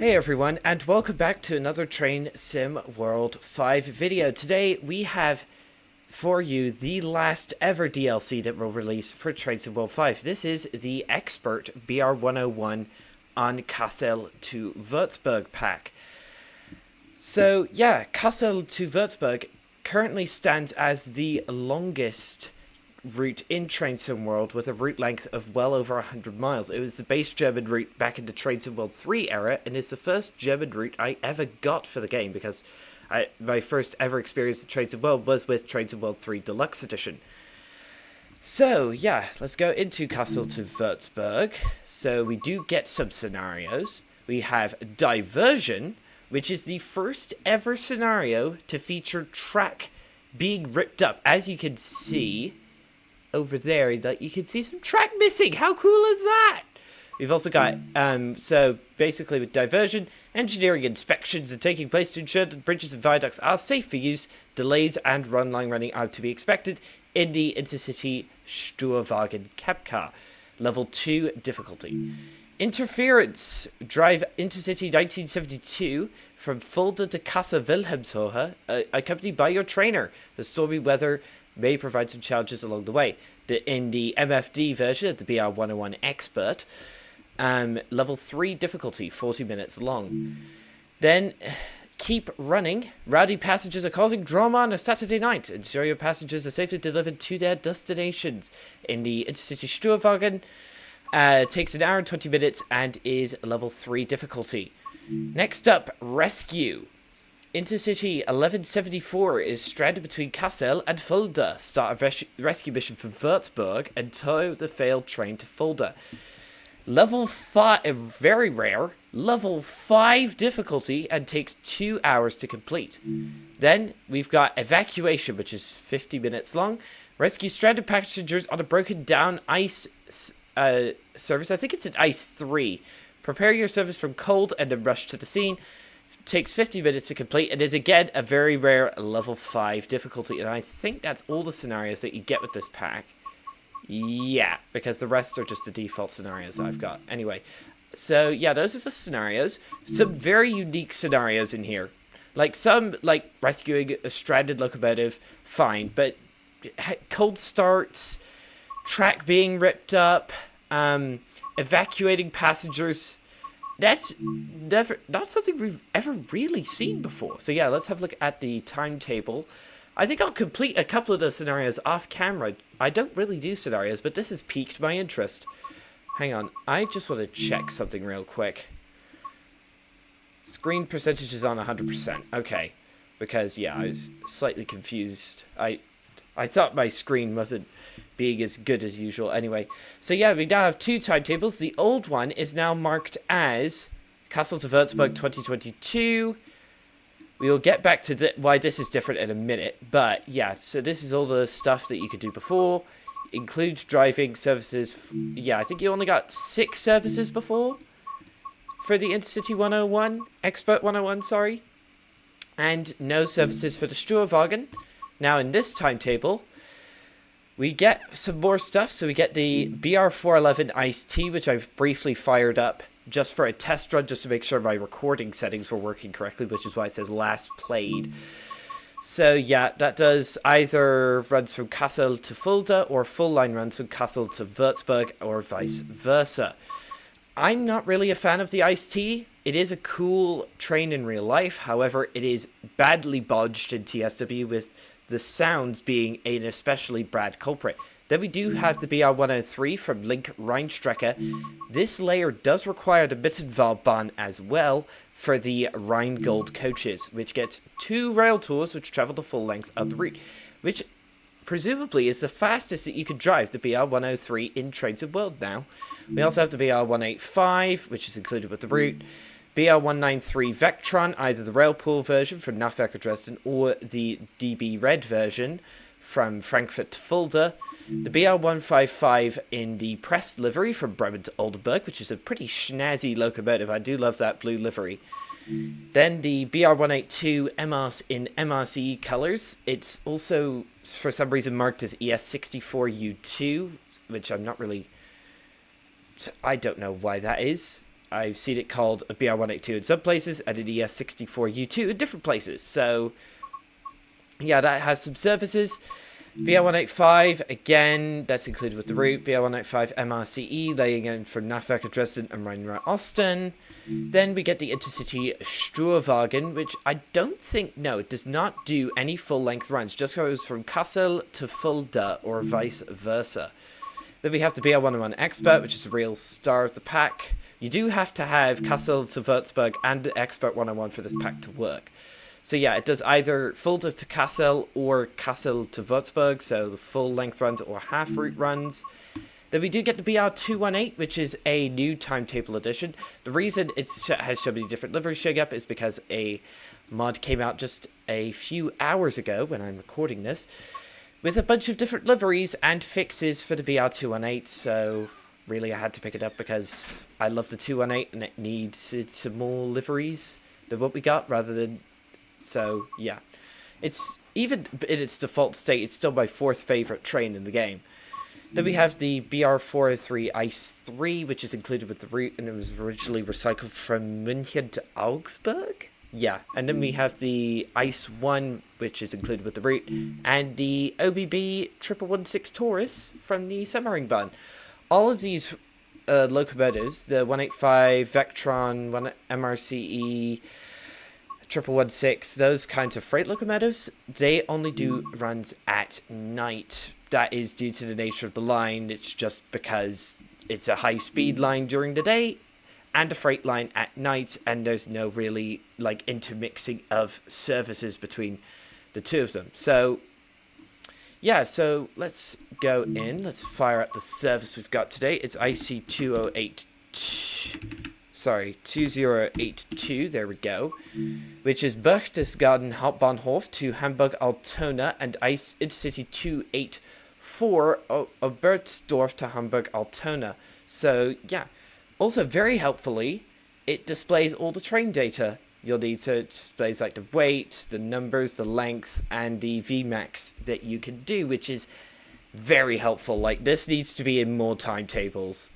Hey everyone, and welcome back to another Train Sim World 5 video. Today we have for you the last ever DLC that will release for Train Sim World 5. This is the Expert BR101 on Kassel to Würzburg pack. So yeah, Kassel to Würzburg currently stands as the longest route in Train Sim World with a route length of well over 100 miles. It was the base German route back in the Train Sim World 3 era, and is the first German route I ever got for the game, because my first ever experience with Train Sim World was with Train Sim World 3 Deluxe Edition. So yeah, let's go into Kassel to Würzburg. So we do get some scenarios. We have Diversion, which is the first ever scenario to feature track being ripped up. As you can see over there, that you can see some track missing. How cool is that? We've also got so basically with Diversion, engineering inspections are taking place to ensure that bridges and viaducts are safe for use. Delays and line running are to be expected in the Intercity Sturwagen cab car. Level 2 difficulty. Interference. Drive Intercity 1972 from Fulda to Kassel Wilhelmshöhe, accompanied by your trainer. The stormy weather may provide some challenges along the way. In the MFD version of the BR101 Expert, level 3 difficulty, 40 minutes long. Then, keep running. Rowdy passengers are causing drama on a Saturday night. Ensure your passengers are safely delivered to their destinations. In the Intercity Sturwagen, takes an hour and 20 minutes and is level 3 difficulty. Next up, Rescue. Intercity 1174 is stranded between Kassel and Fulda. Start a rescue mission from Würzburg and tow the failed train to Fulda. Level 5, very rare, level 5 difficulty and takes 2 hours to complete. Then we've got Evacuation, which is 50 minutes long. Rescue stranded passengers on a broken down ice service. I think it's an Ice 3. Prepare your service from cold and then rush to the scene. Takes 50 minutes to complete and is again a very rare level 5 difficulty, and I think that's all the scenarios that you get with this pack. Yeah, because the rest are just the default scenarios I've got. Anyway, so yeah, those are the scenarios. Some very unique scenarios in here. Like some, like rescuing a stranded locomotive, fine, but cold starts, track being ripped up, evacuating passengers, that's not something we've ever really seen before. So yeah, let's have a look at the timetable. I think I'll complete a couple of those scenarios off camera. I don't really do scenarios, but this has piqued my interest. Hang on, I just want to check something real quick. Screen percentage is on 100%. Okay, because yeah, I was slightly confused. I thought my screen wasn't being as good as usual. Anyway, so yeah, we now have two timetables. The old one is now marked as Kassel to Würzburg 2022. We will get back to why this is different in a minute. But yeah, so this is all the stuff that you could do before. Includes driving services. Yeah, I think you only got 6 services before for the Intercity 101, Expert 101, sorry. And no services for the Sturwagen. Now in this timetable, we get some more stuff. So we get the BR411 Ice-T, which I briefly fired up just for a test run, just to make sure my recording settings were working correctly, which is why it says last played. So yeah, that does either runs from Kassel to Fulda or full line runs from Kassel to Würzburg or vice versa. I'm not really a fan of the Ice-T. It is a cool train in real life. However, it is badly bodged in TSW, with the sounds being an especially bad culprit. Then we do have the BR103 from Link Rheinstrecke. This layer does require the Mittenwaldbahn as well for the Rheingold coaches, which gets 2 rail tours which travel the full length of the route, which presumably is the fastest that you could drive the BR103 in Train Sim World now. We also have the BR185, which is included with the route. BR193 Vectron, either the Railpool version from Nafwerk Dresden or the DB Red version from Frankfurt to Fulda. The BR155 in the pressed livery from Bremen to Oldenburg, which is a pretty snazzy locomotive. I do love that blue livery. Then the BR182 MRS in MRCE colors. It's also, for some reason, marked as ES64U2, which I'm not really... I don't know why that is. I've seen it called a BR182 in some places and an ES64U2 in different places. So, yeah, that has some services. BR185, again, that's included with the route. BR185 MRCE, laying in for Nafwerk Dresden and Rhein-Osten. Then we get the Intercity Sturwagen, which I don't think, no, it does not do any full-length runs. Just goes from Kassel to Fulda, or vice versa. Then we have the BR101 Expert, which is a real star of the pack. You do have to have Kassel to Würzburg and Expert 101 for this pack to work. So yeah, it does either Fulda to Kassel or Kassel to Würzburg, so the full-length runs or half-route runs. Then we do get the BR218, which is a new timetable edition. The reason it has so many different liveries showing up is because a mod came out just a few hours ago when I'm recording this, with a bunch of different liveries and fixes for the BR218, so really I had to pick it up because I love the 218 and it needs some more liveries than what we got, rather than... So, yeah. It's, even in its default state, it's still my 4th favorite train in the game. Then we have the BR403 Ice 3, which is included with the route, and it was originally recycled from München to Augsburg? Yeah. And then we have the Ice 1, which is included with the route, and the OBB 1116 Taurus from the Semmeringbahn. All of these locomotives, the 185 Vectron, MRCE... 1116, those kinds of freight locomotives, they only do runs at night. That is due to the nature of the line. It's just because it's a high-speed line during the day and a freight line at night, and there's no really, like, intermixing of services between the two of them. So, yeah, so let's go in. Let's fire up the service we've got today. It's IC 2082, there we go, which is Berchtesgaden Hauptbahnhof to Hamburg Altona and Ice Intercity 284 Oberstdorf to Hamburg Altona. So, yeah. Also, very helpfully, it displays all the train data you'll need. So it displays like the weight, the numbers, the length, and the VMAX that you can do, which is very helpful. Like, this needs to be in more timetables.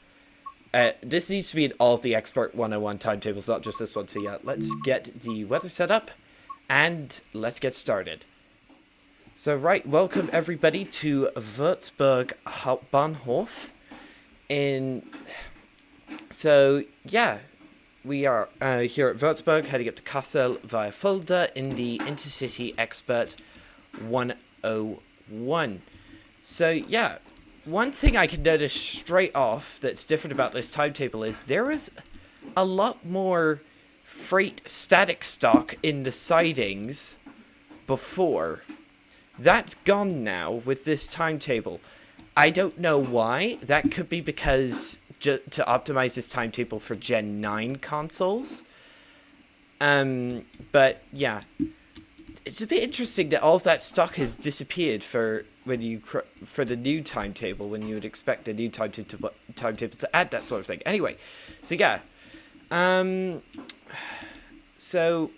This needs to be in all of the Expert 101 timetables, not just this one. So yeah, let's get the weather set up, and let's get started. So right, welcome everybody to Würzburg Hauptbahnhof. So yeah, we are here at Würzburg, heading up to Kassel via Fulda in the Intercity Expert 101. So yeah. One thing I can notice straight off that's different about this timetable is there is a lot more freight static stock in the sidings before. That's gone now with this timetable. I don't know why. That could be because to optimize this timetable for Gen 9 consoles. But yeah. It's a bit interesting that all of that stock has disappeared for the new timetable, when you would expect a new timetable to add that sort of thing. Anyway, so yeah, so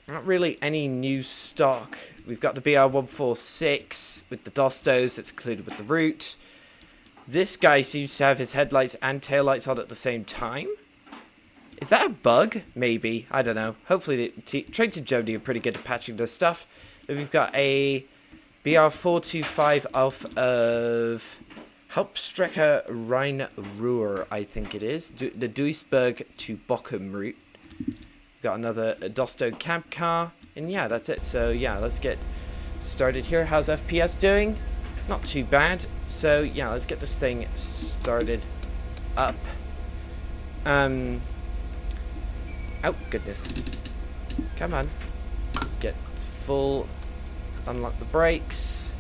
not really any new stock. We've got the BR146 with the Dostos that's included with the route. This guy seems to have his headlights and taillights on at the same time. Is that a bug? Maybe. I don't know. Hopefully the trains in Germany are pretty good at patching this stuff. Then we've got a BR425 off of Hauptstrecke Rhein-Ruhr, I think it is. The Duisburg to Bochum route. Got another Dosto camp car. And yeah, that's it. So yeah, let's get started here. How's FPS doing? Not too bad. So yeah, let's get this thing started up. Oh, goodness. Come on. Let's get full. Let's unlock the brakes.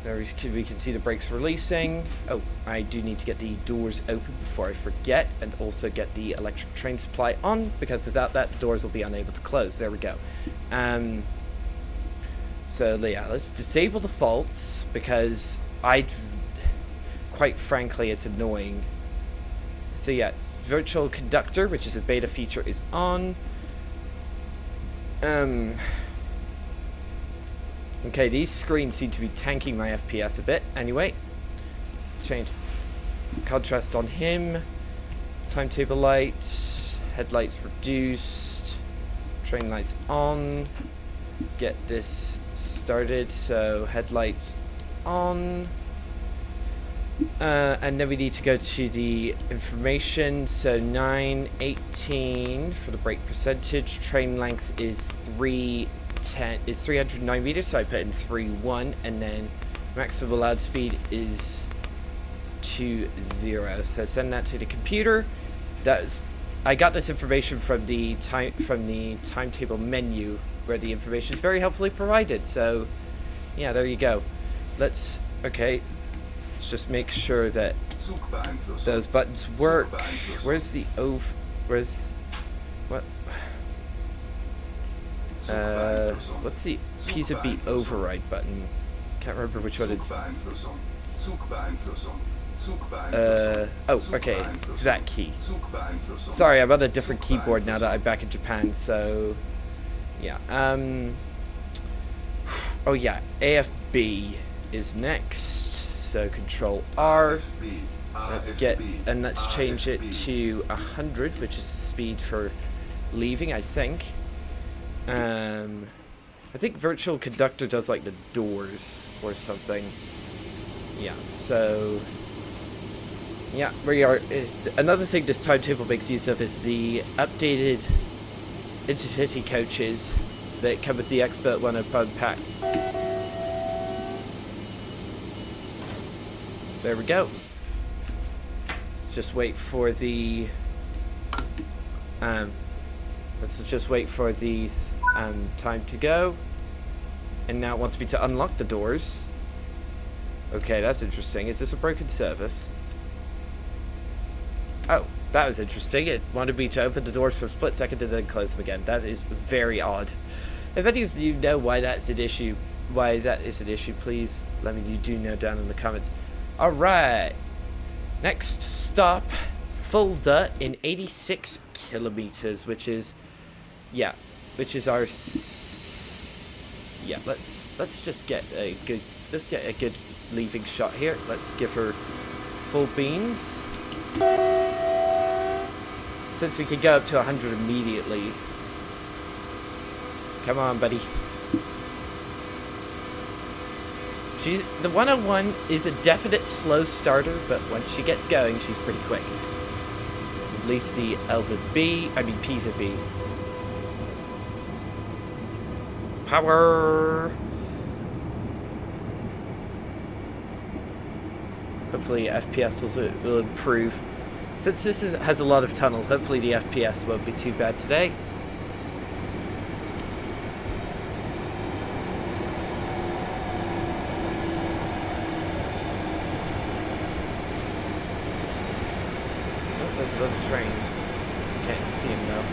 There we can see the brakes releasing. Oh, I do need to get the doors open before I forget, and also get the electric train supply on, because without that, the doors will be unable to close. There we go. So, yeah, let's disable the faults, because quite frankly, it's annoying. So yeah, virtual conductor, which is a beta feature, is on. Okay, these screens seem to be tanking my FPS a bit. Anyway, let's change contrast on him. Timetable light, headlights reduced, train lights on. Let's get this started. So headlights on. And then we need to go to the information. So 918 for the brake percentage. Train length is 309 meters. So I put in 31, and then maximum allowed speed is 20. So send that to the computer. I got this information from the timetable menu, where the information is very helpfully provided. So yeah, there you go. Let's just make sure that those buttons work. Where's the what's the piece of B override button? Can't remember which one it okay, it's that key. Sorry, I'm on a different keyboard now that I'm back in Japan, so yeah. Oh yeah, AFB is next. So Control R. Let's change it to 100, which is the speed for leaving, I think. I think Virtual Conductor does like the doors or something. Yeah, so yeah, we are. Another thing this timetable makes use of is the updated intercity coaches that come with the Expert 101 pack. There we go. Let's just wait for the time to go. And now it wants me to unlock the doors. Okay, that's interesting. Is this a broken service? Oh, that was interesting. It wanted me to open the doors for a split second and then close them again. That is very odd. If any of you know why that is an issue, please let me know down in the comments. Alright, next stop, Fulda in 86 kilometers, which is our, let's just get a good leaving shot here. Let's give her full beans. Since we can go up to 100 immediately. Come on, buddy. The 101 is a definite slow starter, but once she gets going, she's pretty quick. At least the PZB. Power! Hopefully FPS will improve. Since this has a lot of tunnels, hopefully the FPS won't be too bad today. There's another train. Can't see him though.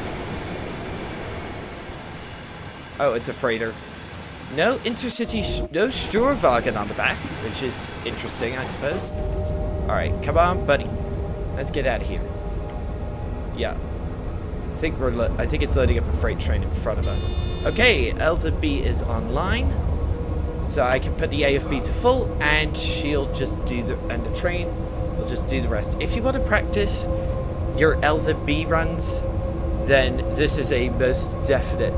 Oh, it's a freighter. No intercity, no Sturwagen on the back, which is interesting, I suppose. Alright, come on, buddy. Let's get out of here. Yeah. I think it's loading up a freight train in front of us. Okay, LZB is online. So I can put the AFB to full, and she'll just do and the train will just do the rest. If you want to practice your LZB runs, then this is a most definite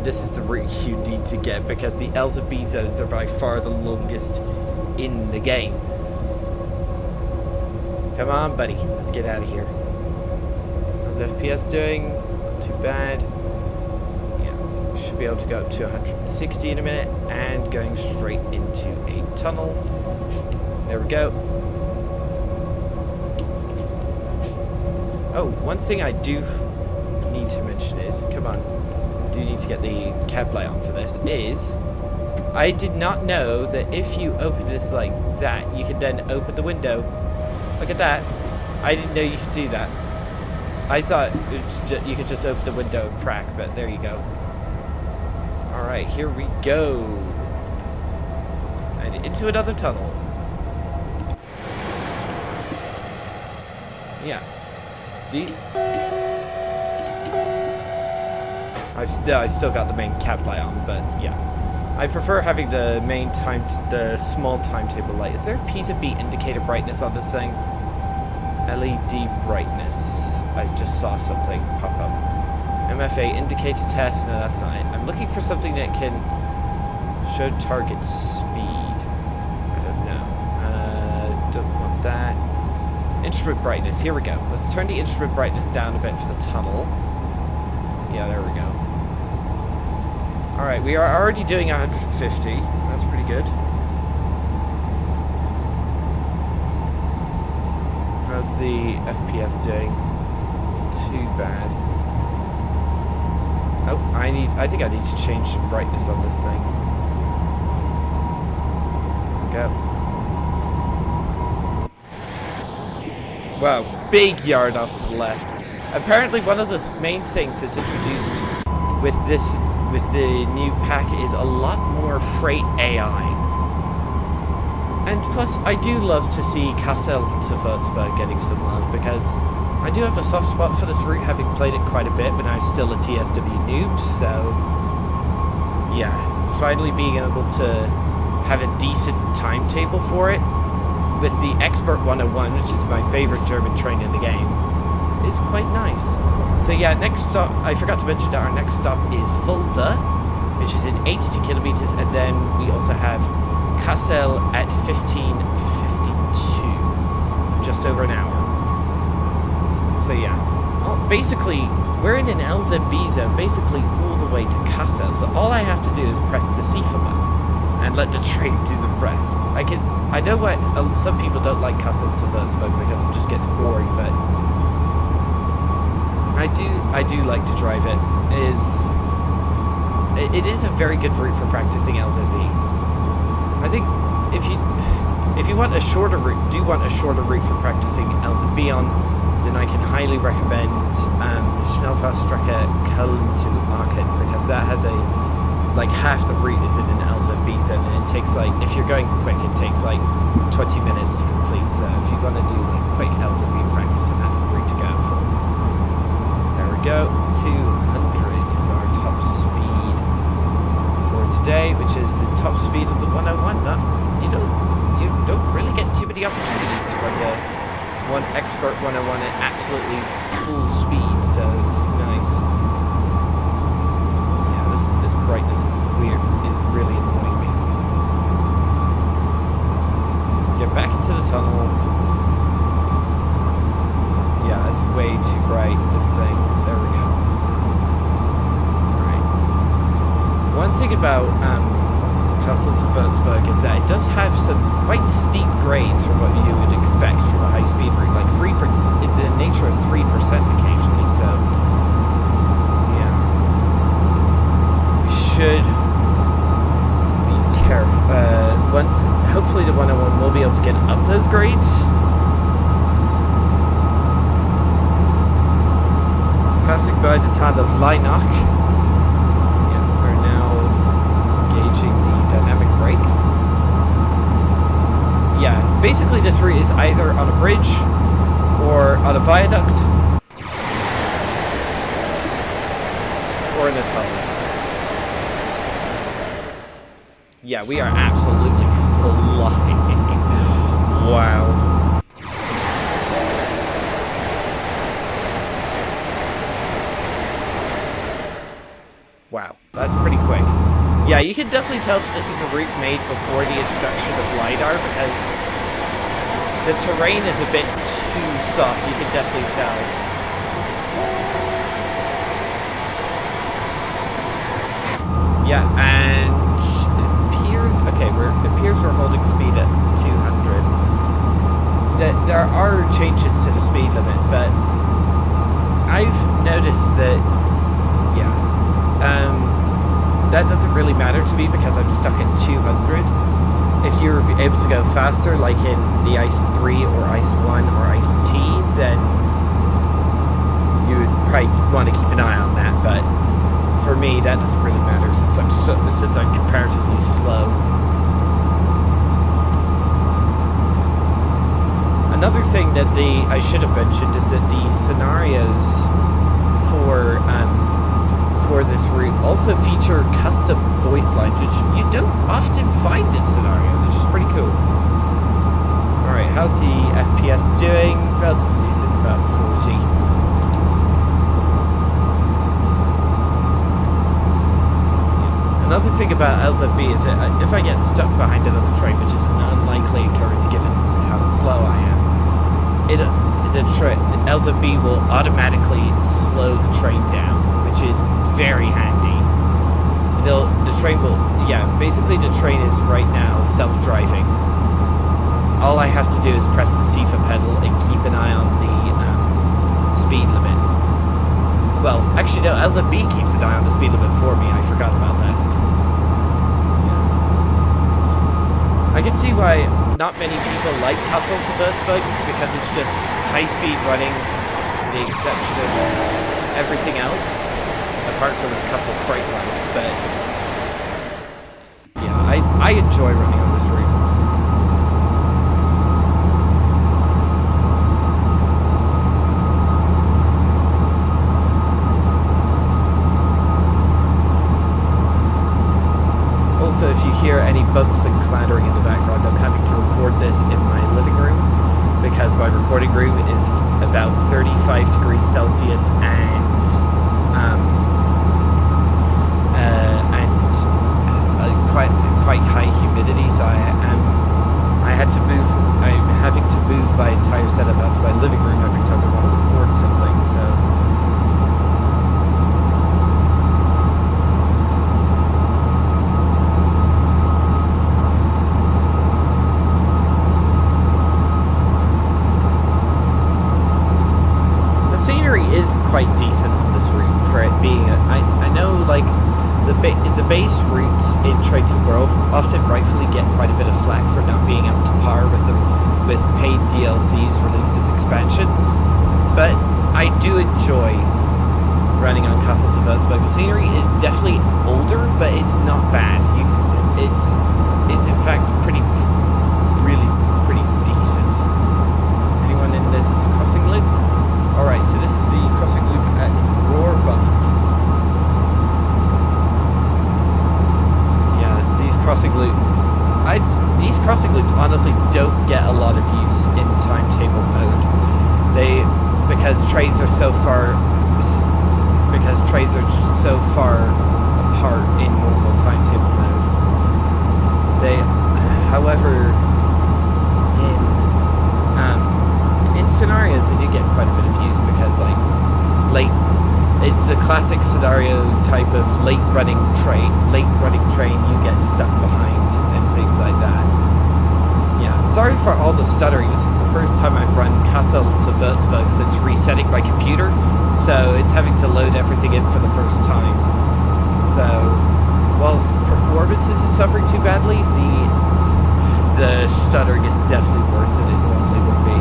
this is the route you need to get, because the LZB zones are by far the longest in the game. Come on, buddy, let's get out of here. How's FPS doing? Not too bad. Yeah, should be able to go up to 160 in a minute, and going straight into a tunnel. There we go. Oh, one thing I do need to mention is, come on, I do need to get the cab light on for this, is I did not know that if you open this like that, you can then open the window. Look at that. I didn't know you could do that. I thought you could just open the window and crack, but there you go. Alright, here we go. And into another tunnel. Yeah. I've still got the main cab light on, but yeah. I prefer having the main the small timetable light. Is there a piece of B indicator brightness on this thing? LED brightness. I just saw something pop up. MFA indicator test. No, that's not it. I'm looking for something that can show target speed. I don't know. Don't want that. Instrument brightness. Here we go. Let's turn the instrument brightness down a bit for the tunnel. Yeah, there we go. Alright, we are already doing 150. That's pretty good. How's the FPS doing? Too bad. Oh, I think I need to change the brightness on this thing. There we go. Wow, big yard off to the left. Apparently one of the main things that's introduced with the new pack is a lot more freight AI. And plus, I do love to see Kassel to Würzburg getting some love, because I do have a soft spot for this route, having played it quite a bit when I was still a TSW noob, so yeah, finally being able to have a decent timetable for it, with the Expert 101, which is my favorite German train in the game, is quite nice. So yeah, next stop, I forgot to mention that our next stop is Fulda, which is in 82 kilometers, and then we also have Kassel at 15:52, just over an hour. So yeah, well, basically, we're in an LZB zone, basically all the way to Kassel, so all I have to do is press the CIFA button and let the train do the rest. I know what some people don't like Kassel to Würzburg because it just gets boring, but I do like to drive it. It is a very good route for practicing LZB. I think if you want a shorter route, for practicing LZB on, then I can highly recommend Schnellfahrstrecke Köln to Aachen, because that has like half the route is in an LZB zone, and it takes like, if you're going quick, it takes like 20 minutes to complete. So if you want to do like quick LZB practice, then that's the route to go for. There we go. 200 is our top speed for today, which is the top speed of the 101. That you don't really get too many opportunities to run the one Expert 101 at absolutely full speed. So this is nice. This brightness is weird, is really annoying me. Let's get back into the tunnel. Yeah, it's way too bright, this thing. There we go. Alright. One thing about Kassel to Würzburg is that it does have some quite steep grades from what you would expect from a high-speed route, like in the nature of 3% occasionally, so should be careful. Hopefully the 101 will be able to get up those grades. Passing by the town of Leinach. Yeah, we're now gauging the dynamic brake. Yeah, basically this route is either on a bridge or on a viaduct or in a tunnel. Yeah, we are absolutely flying. Wow. Wow, that's pretty quick. Yeah, you can definitely tell that this is a route made before the introduction of LiDAR, because the terrain is a bit too soft, you can definitely tell. Yeah, and okay, it appears we're holding speed at 200. There are changes to the speed limit, but I've noticed that, yeah, that doesn't really matter to me because I'm stuck at 200. If you're able to go faster, like in the Ice 3 or Ice 1 or Ice T, then you would probably want to keep an eye on that, but for me, that doesn't really matter since I'm comparatively slow. Another thing that I should have mentioned is that the scenarios for this route also feature custom voice lines, which you don't often find in scenarios, which is pretty cool. Alright, how's the FPS doing? Relatively decent, about 40. thing about LZB is that if I get stuck behind another train, which is an unlikely occurrence given how slow I am, the LZB will automatically slow the train down, which is very handy. The train will, basically the train is right now self-driving. All I have to do is press the CIFA pedal and keep an eye on the speed limit. Well, actually no, LZB keeps an eye on the speed limit for me. I forgot about that. I can see why not many people like Kassel to Würzburg, because it's just high-speed running to the exception of everything else, apart from a couple of freight lines. But yeah, I enjoy running on this route. Also, if you hear any bumps and clattering in the background, I'm having to record this in my living room because my recording room is about 35 degrees Celsius and quite high humidity. So I'm having to move my entire setup out to my living room every time I want to record something. So. Is quite decent on this route for it being I know like the base routes in Trades of World often rightfully get quite a bit of flack for not being up to par with paid DLCs released as expansions, but I do enjoy running on Kassel to Würzburg. The scenery is definitely older, but it's not bad. It's in fact really pretty decent. Anyone in this crossing loop? Alright, so this is the crossing loop at Würzburg. Yeah, these crossing loops honestly don't get a lot of use in timetable mode. Because trains are just so far apart in normal timetable mode. However, in scenarios they do get quite a bit of use because it's the classic scenario type of late running train you get stuck behind and things like that. Yeah, sorry for all the stuttering. This is the first time I've run Kassel to Würzburg since resetting my computer, so it's having to load everything in for the first time. So whilst performance isn't suffering too badly, the stuttering is definitely worse than it normally would be.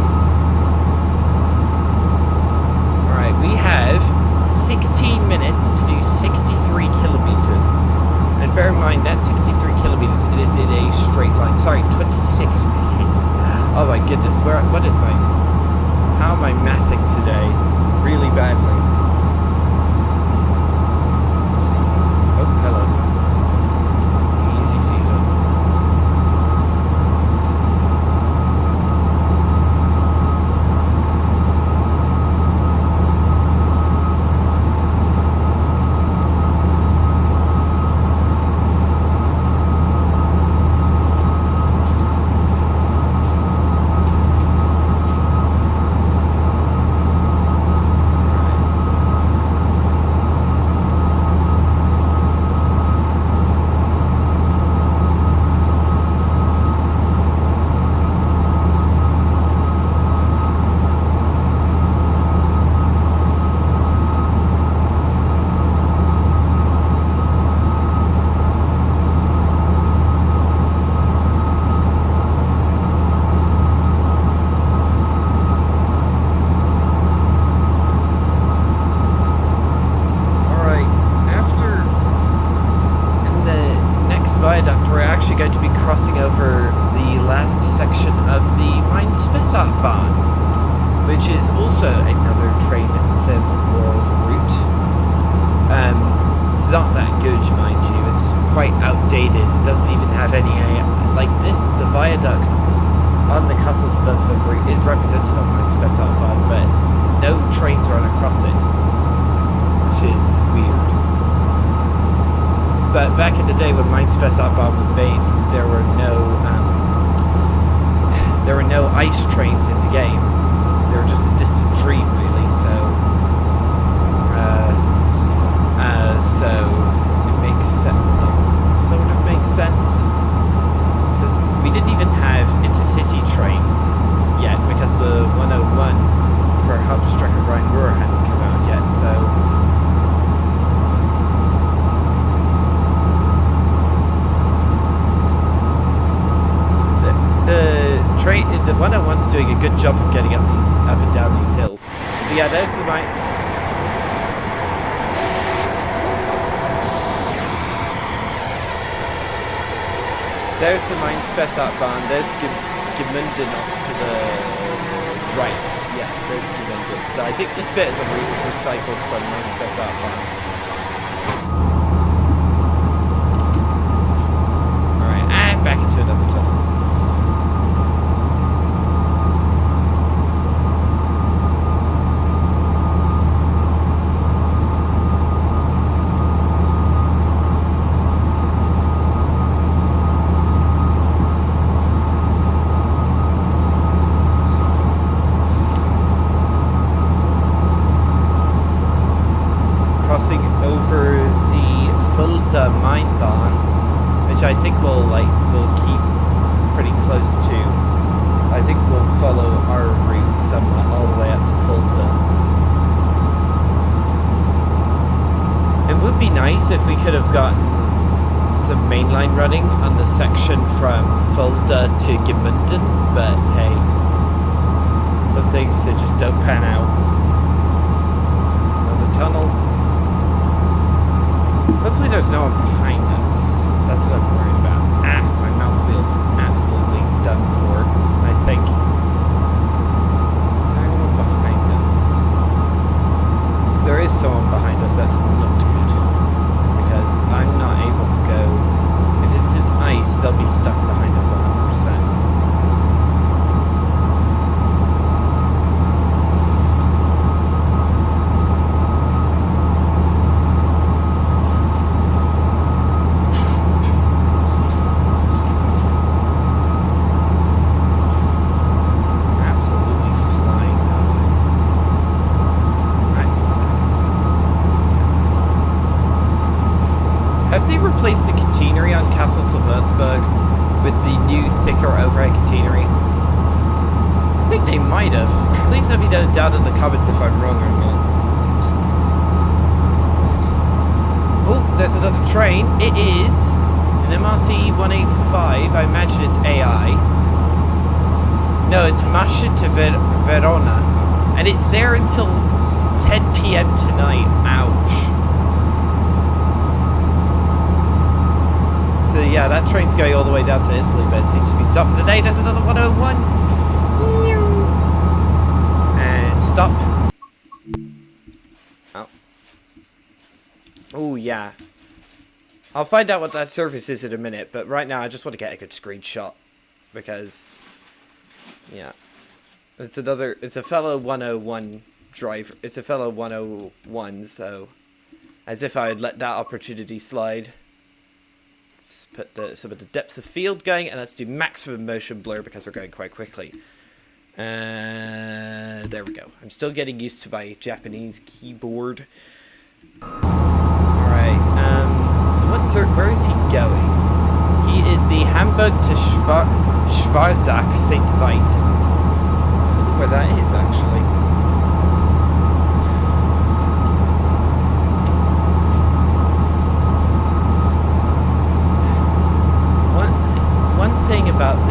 We have 16 minutes to do 63 kilometers. And bear in mind that 63 kilometers, it is in a straight line. Sorry, 26 minutes. Oh my goodness, how am I mathing today? Really badly. Oh, hello. Easy, Caesar. Viaduct, we're actually going to be crossing over the last section of the Bahn, which is also another train sim world route. It's not that good, mind you. It's quite outdated. It doesn't even have any the viaduct on the Kassel to Würzburg route is represented on Bahn, but no trains run across it, which is weird. But back in the day when Mindspace Outbound was made, there were no ice trains in the game. They were just a distant dream, really. So it makes sort of makes sense. So we didn't even have intercity trains yet because the 101 for Hauptstrecke Rhein-Ruhr hadn't come out yet. So the 101's doing a good job of getting up and down these hills. So yeah, there's the Mindspace Outbound. There's Gemünden off to the right. Yeah, there's Gemünden. So I think this bit of the route is recycled from Mindspace Outbound. Alright, and back into another tunnel. I think we'll keep pretty close to. I think we'll follow our route somewhat all the way up to Fulda. It would be nice if we could have gotten some mainline running on the section from Fulda to Gemünden, but hey, some things that just don't pan out. Another tunnel. Hopefully there's no one behind us. That's what I'm worried about. My mouse wheel's absolutely done for, I think. Is there anyone behind us? If there is someone behind us, that's not good. Because I'm not able to go. If it's in ice, they'll be stuck behind us 100%. Have they replaced the catenary on Kassel to Würzburg with the new, thicker overhead catenary? I think they might have. Please let me know down in the comments if I'm wrong or not. Oh, there's another train. It is an MRC 185. I imagine it's AI. No, it's Masche to Verona. And it's there until 10 p.m. tonight. Ouch. So yeah, that train's going all the way down to Italy, but it seems to be stopped for today. There's another 101. And stop. Oh. Oh yeah. I'll find out what that surface is in a minute, but right now I just want to get a good screenshot. Because, yeah. It's a fellow 101 driver. It's a fellow 101, so as if I had let that opportunity slide. Let's put some of the depth of field going, and let's do maximum motion blur because we're going quite quickly. There we go. I'm still getting used to my Japanese keyboard. Alright, so where is he going? He is the Hamburg to Schwarzach St. Veit. I don't know where that is, actually. Thing about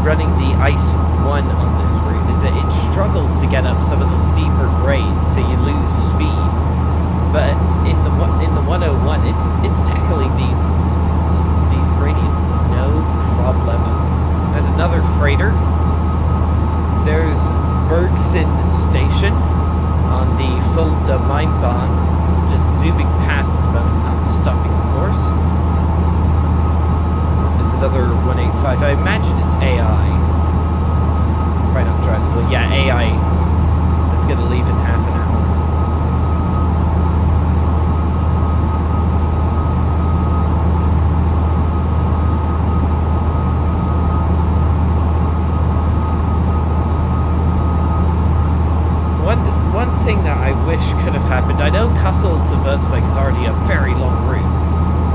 running the Ice 1 on this route is that it struggles to get up some of the steeper grades, so you lose speed. But in the 101, it's tackling these gradients no problem. There's another freighter. There's Bergsen Station on the Fulda Mainbahn, just zooming past at the moment, not stopping, of course. Another 185. I imagine it's AI. Right, not drivable. Yeah, AI. That's going to leave in half an hour. could have happened. I know Kassel to Würzburg is already a very long route,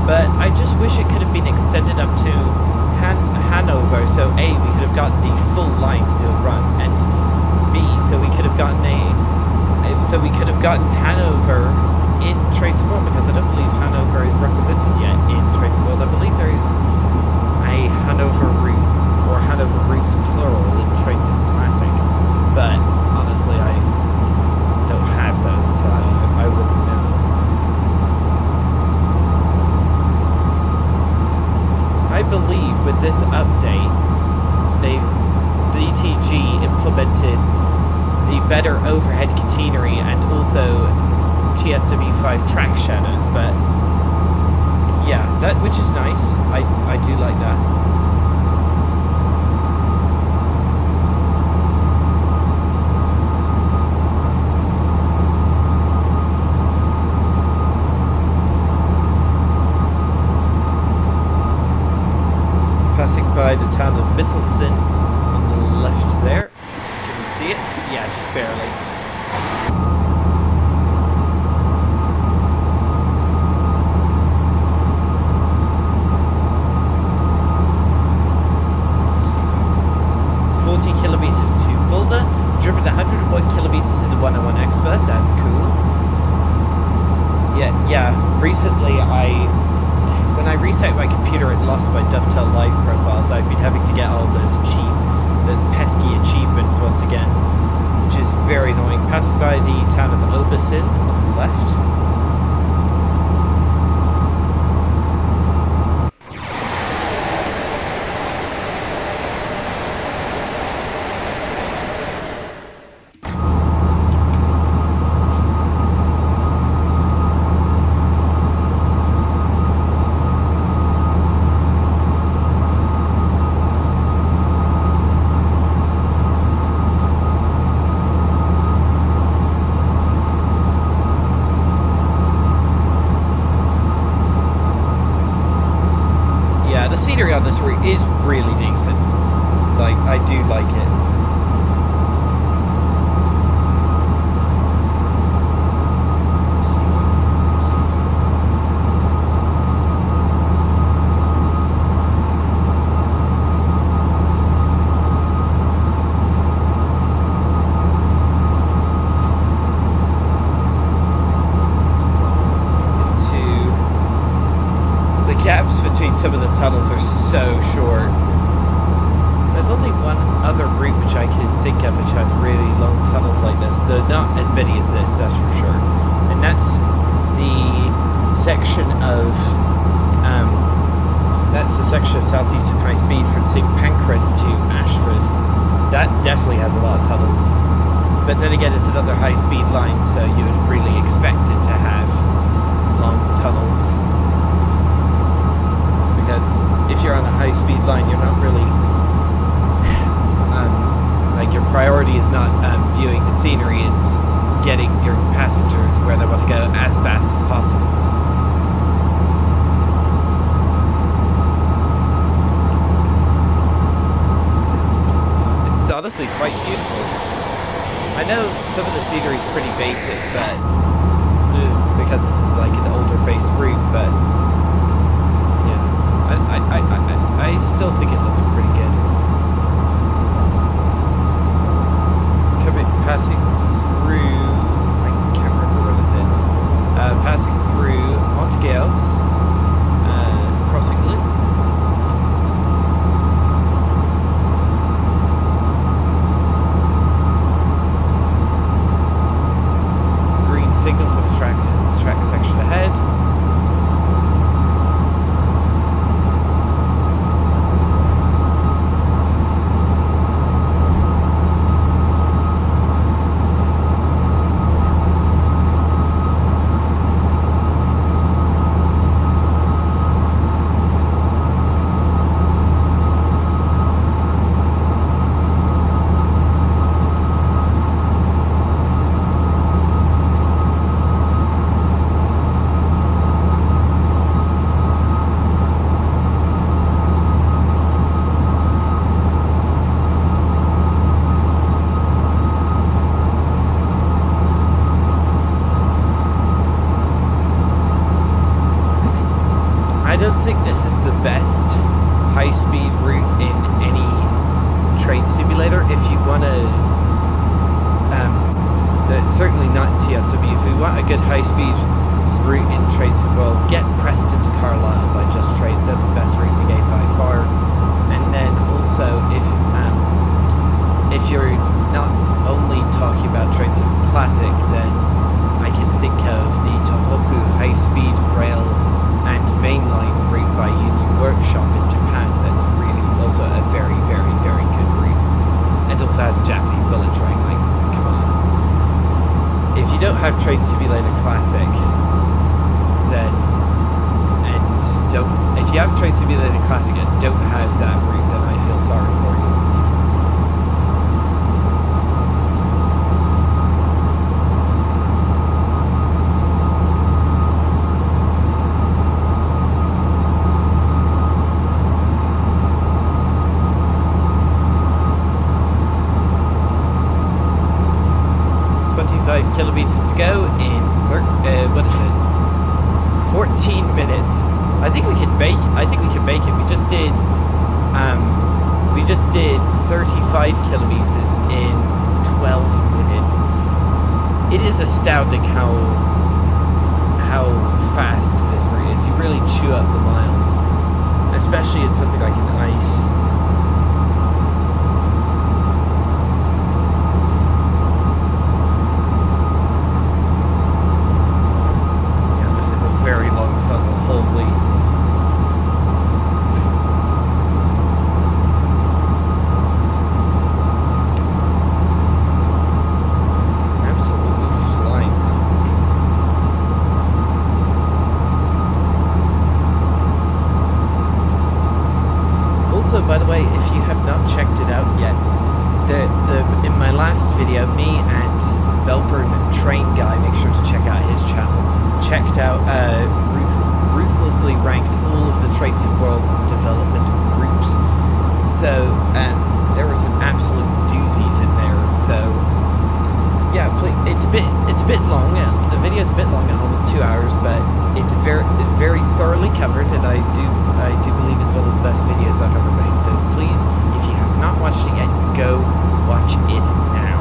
but I just wish it could have been extended up to Hanover, so A, we could have gotten the full line to do a run, and B, so we could have gotten Hanover in Trades and World, because I don't believe Hanover is represented yet in Trades and World. I believe there is a Hanover route, or Hanover routes plural, in Trades and Classic, but honestly I don't have those, so I wouldn't know. I believe with this update, DTG implemented the better overhead catenary and also TSW5 track shadows, but yeah, which is nice. I do like that. Passing by the town of Mittelsen on the left there. Can you see it? Yeah, just barely. 40 kilometers to Fulda, driven 101 kilometers in the 101 Expert. That's cool. Yeah. Recently, when I reset my computer, it lost my Dovetail Live profiles. I've been having to get all those pesky achievements once again, which is very annoying. Passing by the town of Obersin on the left. The scenery on this route is really decent. Like, I do like it. Gaps between some of the tunnels are so short. There's only one other route which I can think of which has really long tunnels like this, though not as many as this, that's for sure. And that's the section of Southeastern High Speed from St. Pancras to Ashford. That definitely has a lot of tunnels. But then again, it's another high speed line, so you would really expect it to have long tunnels. Because if you're on a high-speed line, you're not really, like, your priority is not viewing the scenery, it's getting your passengers where they want to go as fast as possible. This is honestly quite beautiful. I know some of the scenery is pretty basic, but because this is like an older base route, but I still think it looks pretty good. Passing through, I can't remember where this is. Passing through Montgales, crossing loop. Green high-speed route in any train simulator. If you want to, certainly not in TSW. If you want a good high-speed route in Train Sim World, get Preston to Carlisle by Just Trains. That's the best route in the game by far. And then also, if you're not only talking about Train Sim Classic, then I can think of the Tohoku high-speed rail and mainline route by Union Workshop in Japan. That's really also a very, very, very good route. And also has a Japanese bullet train, like, come on. If you don't have Train Simulator Classic, then, if you have Train Simulator Classic and don't have that route, then I feel sorry for you. Kilometers to go in 14 minutes. I think we can make it. We just did 35 kilometers in 12 minutes. It is astounding how fast this route is. You really chew up the miles, especially in something like an ice. Very long tunnel, holy. Absolutely flying. Also, by the way, if you have not checked it out yet, in my last video, me and Melbourne Train Guy, make sure to check out his channel, checked out, ruthlessly ranked all of the Train Sim World development groups. So, there were some absolute doozies in there. So, yeah, it's a bit long. The video's a bit long, almost 2 hours, but it's very, very thoroughly covered, and I do believe it's one of the best videos I've ever made. So please, if you have not watched it yet, go watch it now.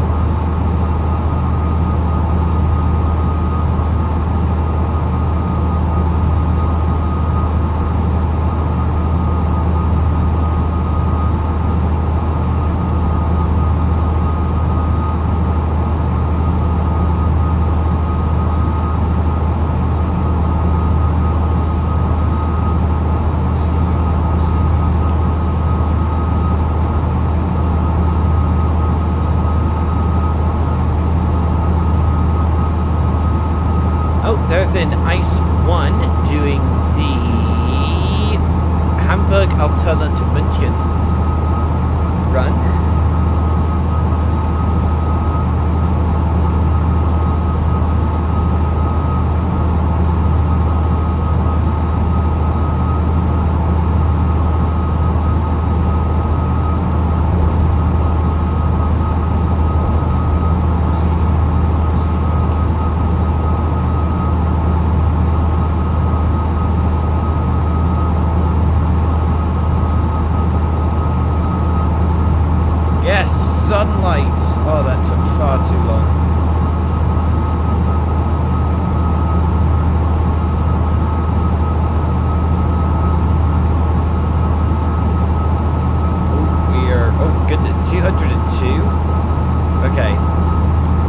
There's an Ice 1 doing the Hamburg Altona to München run. Sunlight. Oh, that took far too long. Oh goodness, 202. Okay.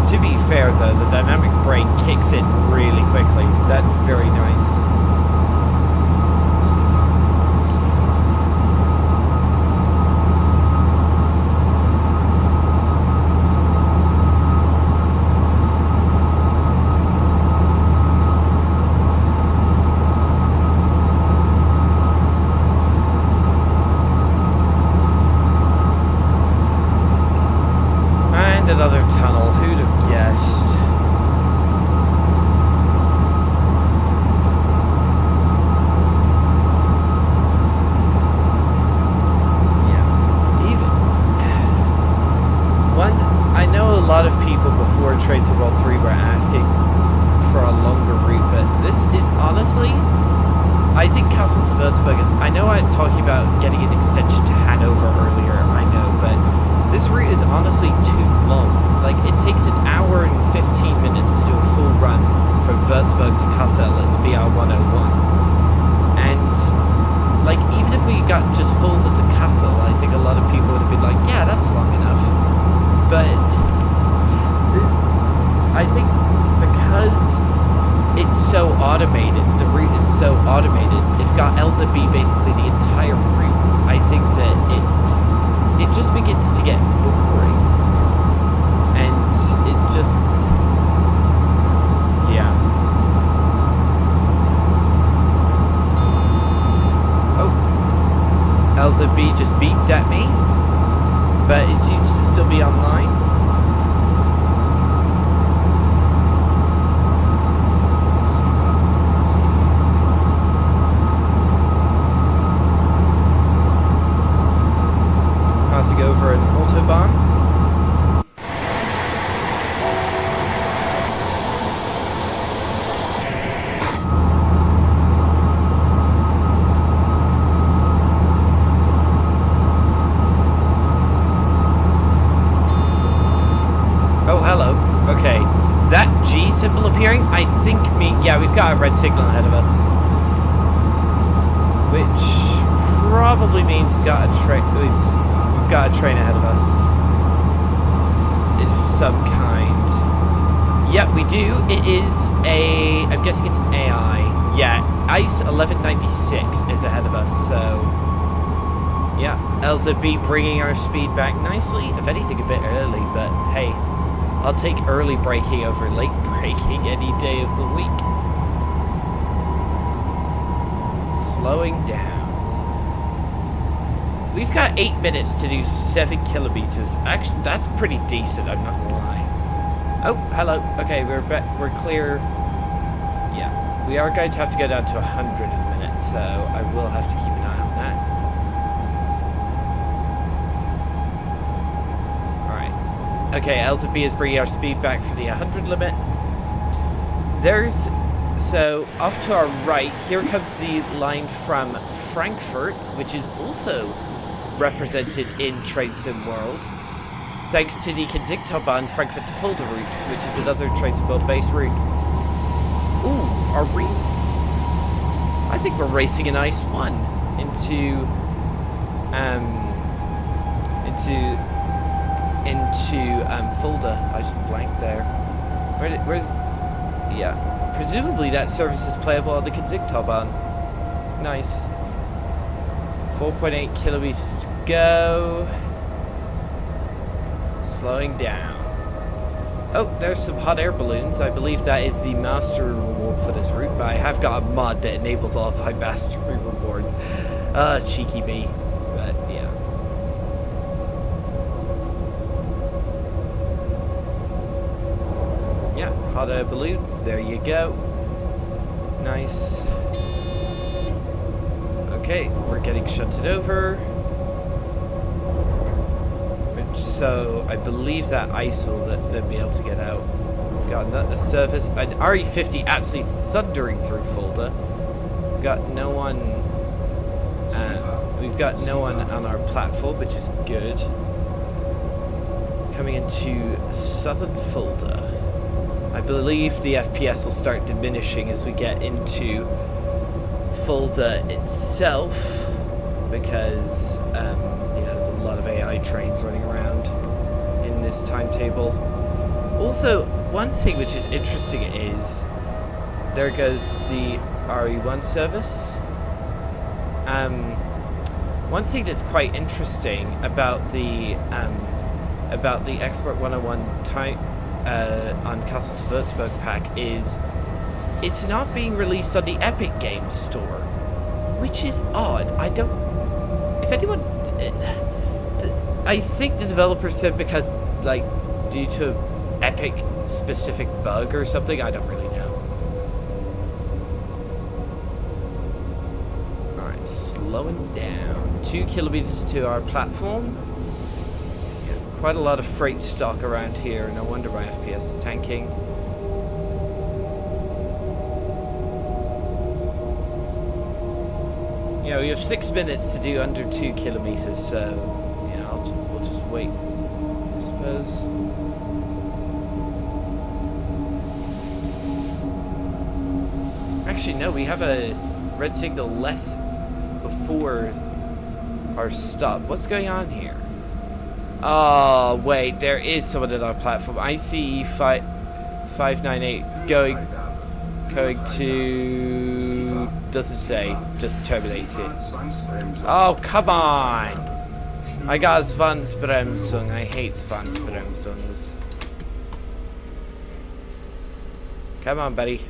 To be fair though, the dynamic brain kicks in really quickly. That's very nice. Another tunnel, who'd have guessed? I think Kassel to Würzburg is... I know I was talking about getting an extension to Hanover earlier, I know, but this route is honestly too long. Like, it takes an hour and 15 minutes to do a full run from Würzburg to Kassel in the BR101. And, like, even if we got just Fulda to Kassel, I think a lot of people would have been like, yeah, that's long enough. But I think because it's so automated, the route is so automated, it's got LZB basically the entire route. I think that it just begins to get boring. And it just... yeah. Oh. LZB just beeped at me, but it seems to still be online. Passing over an autobahn. Oh, hello. Okay. That G symbol appearing, I think yeah, we've got a red signal ahead of us. Which probably means we've got a train ahead of us. Of some kind. Yep, we do. It is I'm guessing it's an AI. Yeah, ICE 1196 is ahead of us, so... yeah, LZB bringing our speed back nicely. If anything, a bit early, but hey, I'll take early braking over late braking any day of the week. Slowing down. We've got 8 minutes to do 7 kilometers. Actually, that's pretty decent, I'm not gonna lie. Oh, hello. Okay, we're clear. Yeah, we are going to have to go down to 100 in a minute, so I will have to keep an eye on that. Alright. Okay, LZB is bringing our speed back for the 100 limit. So, off to our right, here comes the line from Frankfurt, which is also represented in Train Sim World, thanks to the Konzigtaubahn Frankfurt to Fulda route, which is another Train Sim World base route. Ooh, are we? I think we're racing an Ice 1 into Fulda. I just blanked there. Where's? Yeah. Presumably that service is playable on the Konzigtaubahn. Nice. 4.8 kilometers to go. Slowing down. Oh, there's some hot air balloons. I believe that is the mastery reward for this route, but I have got a mod that enables all of my mastery rewards. Cheeky me. But, yeah. Yeah, hot air balloons. There you go. Nice. Okay, we're getting shunted over. So I believe that ice will let me able to get out. Got a surface, an RE50 absolutely thundering through Fulda. We've got no one. We've got no one on our platform, which is good. Coming into southern Fulda. I believe the FPS will start diminishing as we get into Fulda itself, because there's a lot of AI trains running around in this timetable. Also, one thing which is interesting is there goes the RE1 service. One thing that's quite interesting about the Expert 101 type on Kassel to Würzburg pack is it's not being released on the Epic Games Store, which is odd. I don't... If anyone... I think the developer said because, like, due to an Epic specific bug or something, I don't really know. Alright, slowing down. 2 kilometers to our platform. Quite a lot of freight stock around here, no wonder my FPS is tanking. Yeah, we have 6 minutes to do under 2 kilometers, so yeah, we'll just wait, I suppose. Actually, no, we have a red signal less before our stop. What's going on here? Oh, wait, there is someone at our platform. ICE 598 going to... doesn't say, just terminates it. Oh, come on! I got Zwangsbremsung. I hate Zwangsbremsungs. Come on, buddy.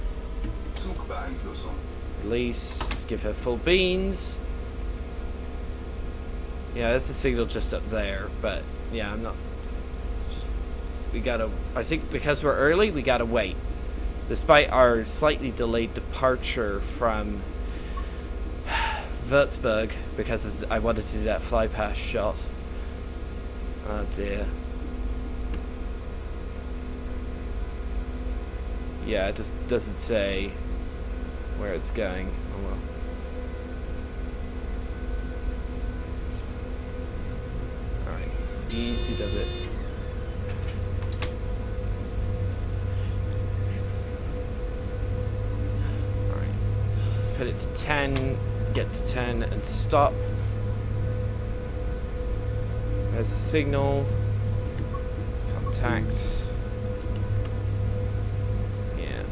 Release. Let's give her full beans. Yeah, that's the signal just up there, but yeah, I'm not... we gotta... I think because we're early, we gotta wait. Despite our slightly delayed departure from Würzburg, because I wanted to do that fly past shot. Oh dear. Yeah, it just doesn't say where it's going. Oh well. Alright, easy does it. Alright, let's put it to 10, get to 10 and stop. There's the signal. Contact. Yeah.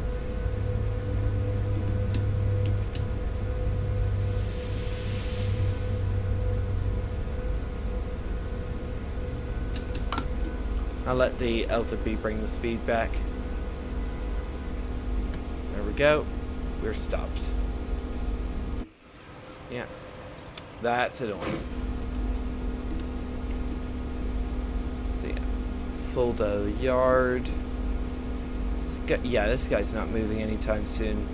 I'll let the LZB bring the speed back. There we go. We're stopped. Yeah. That's annoying. So yeah. Fulda Yard. Yeah, this guy's not moving anytime soon.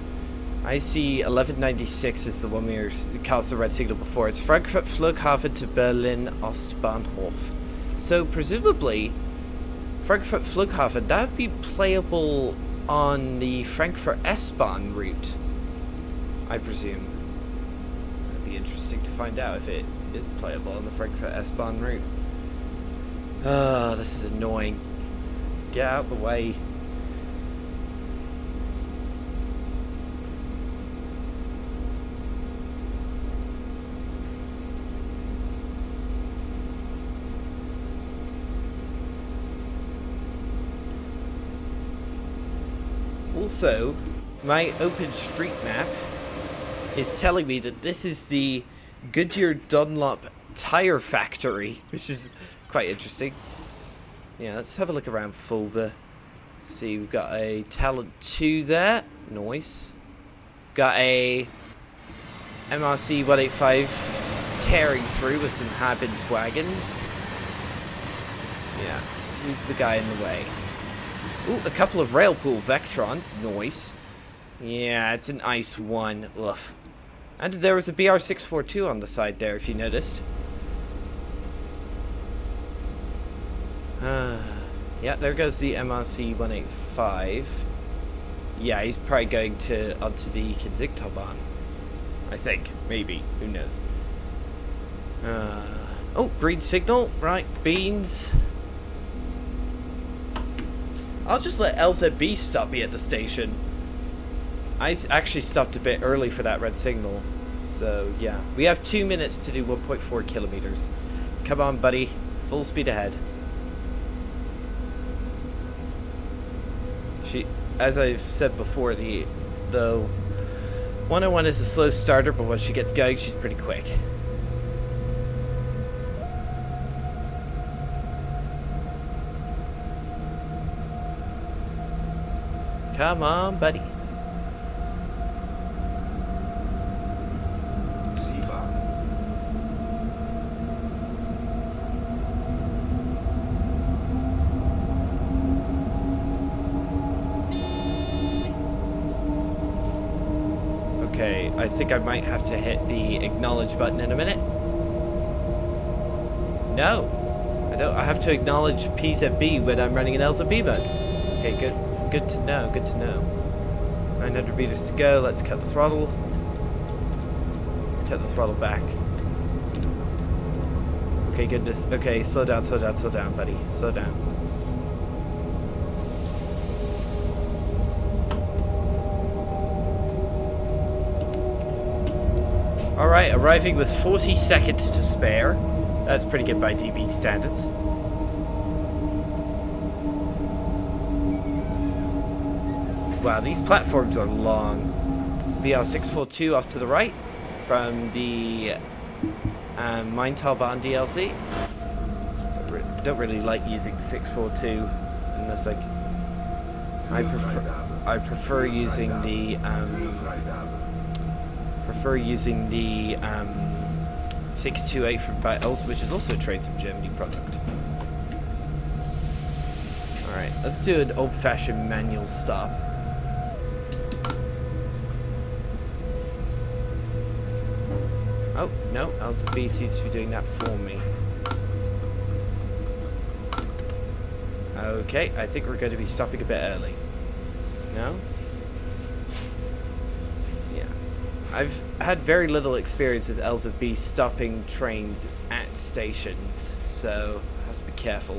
I see 1196 is the one we cast the red signal before. It's Frankfurt Flughafen to Berlin Ostbahnhof. So presumably Frankfurt Flughafen, that would be playable on the Frankfurt S-Bahn route, I presume. It'd be interesting to find out if it is playable on the Frankfurt S-Bahn route. Oh, this is annoying. Get out of the way. Also, my OpenStreetMap is telling me that this is the Goodyear Dunlop tire factory, which is quite interesting. Yeah, let's have a look around Fulda. See, we've got a Talent 2 there. Nice. Got a MRC 185 tearing through with some Habins wagons. Yeah, who's the guy in the way? Ooh, a couple of Railpool Vectrons. Nice. Yeah, it's an ice one. Ugh. And there was a BR642 on the side there, if you noticed. Yeah, there goes the MRC 185. Yeah, he's probably going onto the Kinzigtaubahn. I think. Maybe. Who knows? Oh, green signal. Right, beans. I'll just let LZB stop me at the station. I actually stopped a bit early for that red signal. So, yeah. We have 2 minutes to do 1.4 kilometers. Come on, buddy. Full speed ahead. As I've said before, the 101 is a slow starter, but once she gets going, she's pretty quick. Come on, buddy. Okay, I think I might have to hit the acknowledge button in a minute. No, I don't. I have to acknowledge PZB when I'm running an LZB mode. Okay, good. Good to know, good to know. 900 meters to go, let's cut the throttle. Let's cut the throttle back. Okay, goodness. Okay, slow down, buddy. Slow down. Alright, arriving with 40 seconds to spare. That's pretty good by DB standards. Wow, these platforms are long. It's BR642 off to the right from the Maintalbahn DLC. Don't really like using the 642 unless I prefer using the 628 from Battles, which is also a Trades from Germany product. Alright, let's do an old-fashioned manual stop. Oh, no, LZB seems to be doing that for me. Okay, I think we're going to be stopping a bit early. No? Yeah. I've had very little experience with LZB stopping trains at stations, so I have to be careful.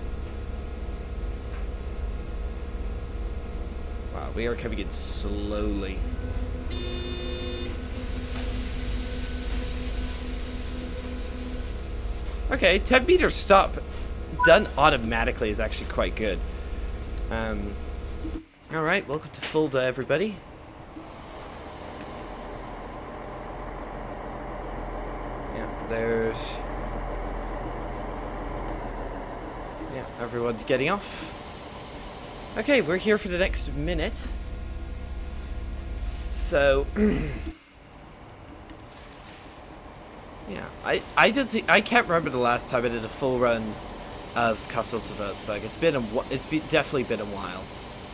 Wow, we are coming in slowly. Okay, 10 meter stop done automatically is actually quite good. Alright, welcome to Fulda, everybody. Yeah, there's... Yeah, everyone's getting off. Okay, we're here for the next minute. So... Yeah, I can't remember the last time I did a full run of Kassel to Würzburg. It's definitely been a while,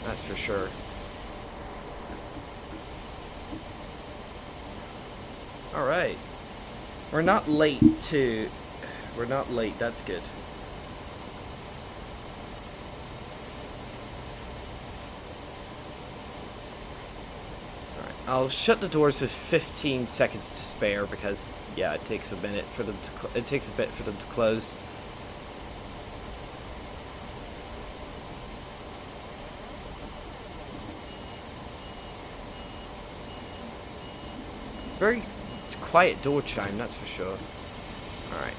that's for sure. All right, we're not late too. We're not late. That's good. I'll shut the doors with 15 seconds to spare because, yeah, it takes a minute for them to. It takes a bit for them to close. Very quiet door chime, that's for sure. All right.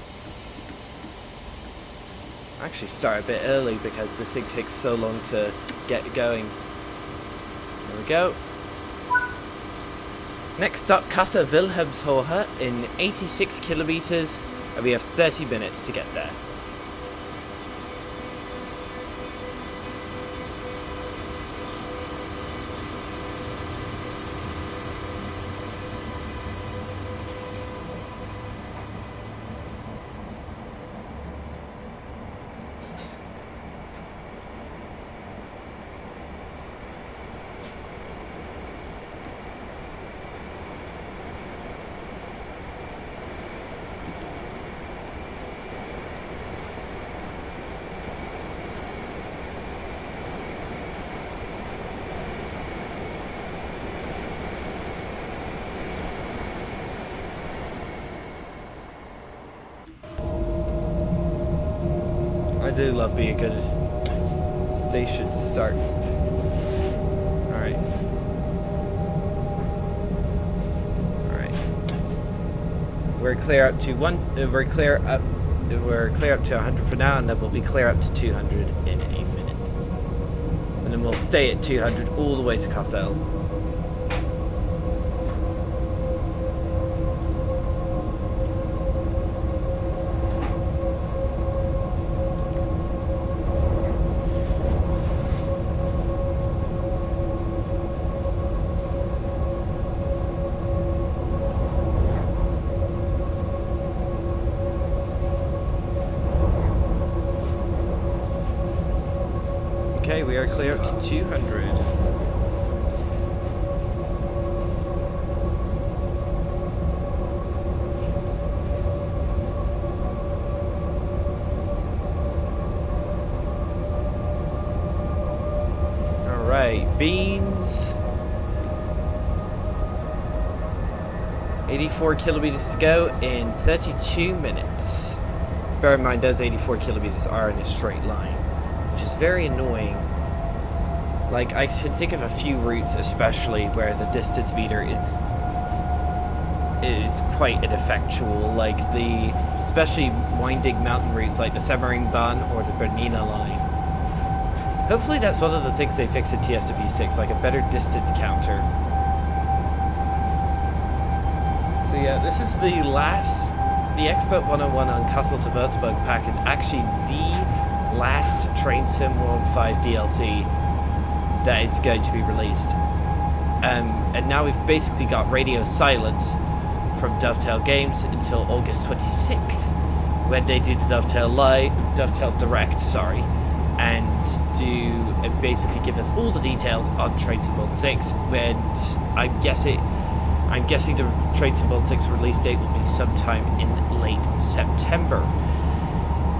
I actually start a bit early because this thing takes so long to get going. There we go. Next up, Kassel Wilhelmshöhe in 86 kilometers, and we have 30 minutes to get there. I do love being a good station start. Alright. Alright. We're clear up to we're clear up to 100 for now, and then we'll be clear up to 200 in a minute. And then we'll stay at 200 all the way to Kassel. Okay, we are clear up to 200. Alright, beans. 84 kilometers to go in 32 minutes. Bear in mind, those 84 kilometers are in a straight line, which is very annoying. Like, I can think of a few routes, especially where the distance meter is quite ineffectual, like especially winding mountain routes like the Semmeringbahn or the Bernina line. Hopefully that's one of the things they fix in TSW6, like a better distance counter. So yeah, this is the Expert 101 on Kassel to Würzburg pack is actually the last Train Sim World 5 DLC that is going to be released. And now we've basically got radio silence from Dovetail Games until August 26th, when they do the Dovetail Direct, and basically give us all the details on Train Sim World 6. And I'm guessing the Train Sim World 6 release date will be sometime in late September.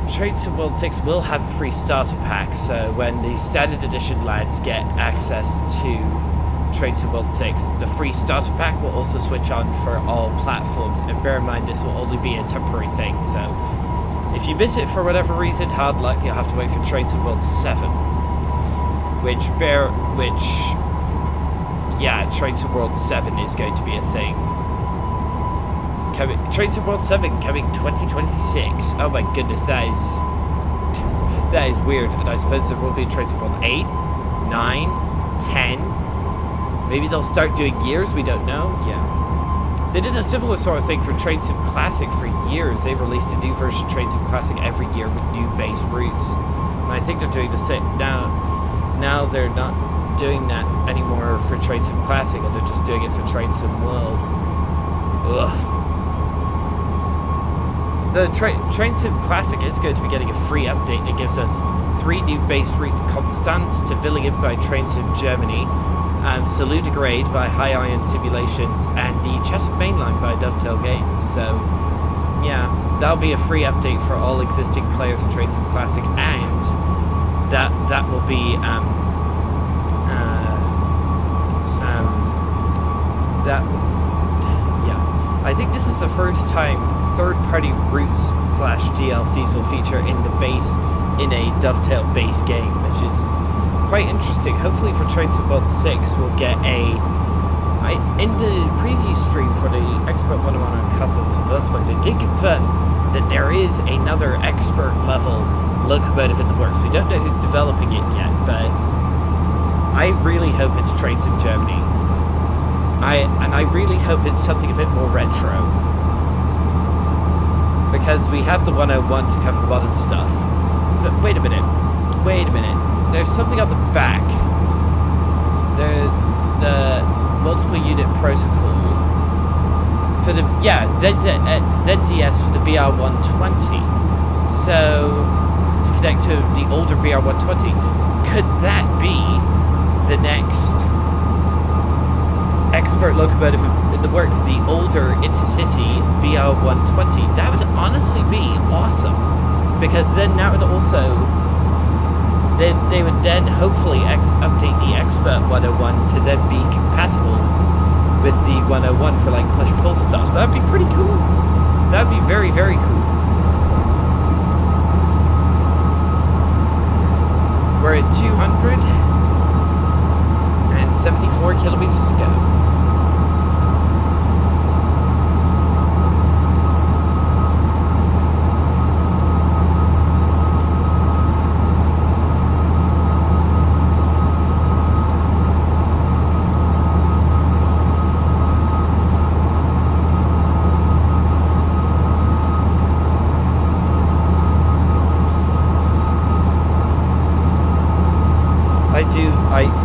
Train Sim World 6 will have a free starter pack, so when the standard edition lads get access to Train Sim World 6, the free starter pack will also switch on for all platforms, and bear in mind this will only be a temporary thing, so if you miss it for whatever reason, hard luck, you'll have to wait for Train Sim World 7, Train Sim World 7 is going to be a thing. Train Sim World 7 coming 2026. Oh my goodness, that is weird. And I suppose there will be Train Sim World 8, 9, 10. Maybe they'll start doing years, we don't know. Yeah. They did a similar sort of thing for Train Sim Classic for years. They released a new version of Train Sim Classic every year with new base routes. And I think they're doing the same now. Now they're not doing that anymore for Train Sim Classic, and they're just doing it for Train Sim World. Ugh. The Train Sim Classic is going to be getting a free update that gives us 3 new base routes: Konstanz to Villingen by Train Sim Germany, Salou de Grade by High Iron Simulations, and the Chester Main Line by Dovetail Games. So, yeah, that'll be a free update for all existing players of Train Sim Classic, and that will be I think this is the first time third-party routes / DLCs will feature in a Dovetail base game, which is quite interesting. Hopefully for Train Sim World 6 we'll get in the preview stream for the Expert 101 on Kassel to Würzburg, they did confirm that there is another expert level locomotive in the works. We don't know who's developing it yet, but I really hope it's Train Sim Germany. I really hope it's something a bit more retro, because we have the 101 to cover the modern stuff. But wait a minute. There's something on the back. The multiple unit protocol for the ZDS for the BR120. So to connect to the older BR120, could that be the next expert locomotive in the works, the older intercity BR120? That would honestly be awesome, because then that would also they would then hopefully update the Expert 101 to then be compatible with the 101 for like push-pull stuff. That'd be pretty cool. That'd be very, very cool. We're at 274 kilometers to go.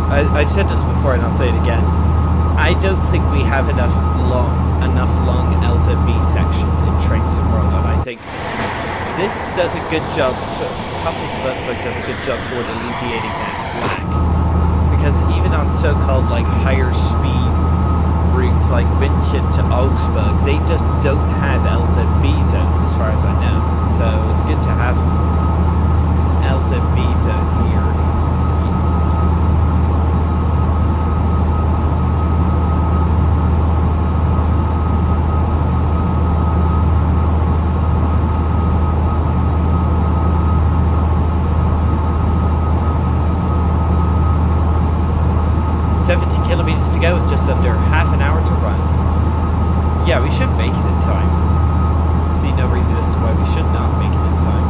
I've said this before and I'll say it again. I don't think we have enough long LZB sections in Train Sim World, and I think this does a good job. Kassel to Würzburg does a good job toward alleviating that lack, because even on so-called like higher speed routes like München to Augsburg, they just don't have LZB zones as far as I know. So it's good to have an LZB zone here. to go with just under half an hour to run. Yeah, we should make it in time. I see no reason as to why we should not make it in time.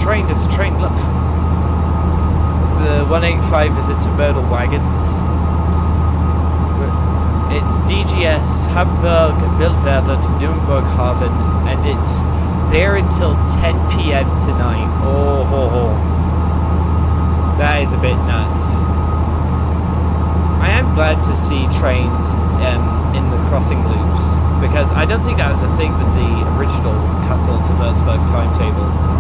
There's a train, look. The 185 is the intermodal wagons. It's DGS Hamburg Billwerder to Nürnberg Haven, and it's there until 10 p.m. tonight. Oh, ho, ho. That is a bit nuts. I am glad to see trains in the crossing loops, because I don't think that was a thing with the original Kassel to Würzburg timetable.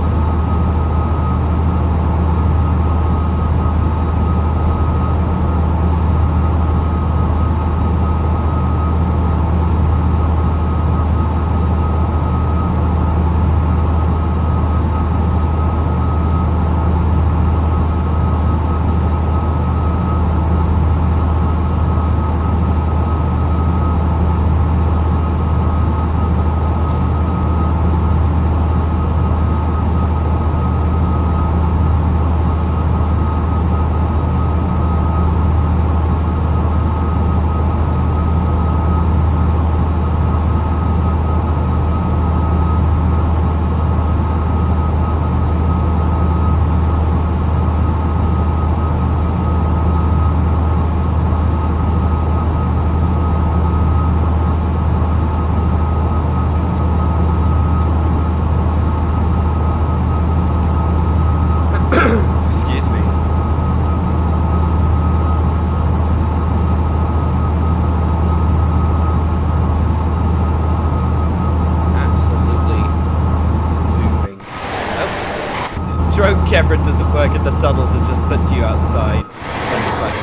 Drone camera doesn't work in the tunnels, it just puts you outside. That's funny.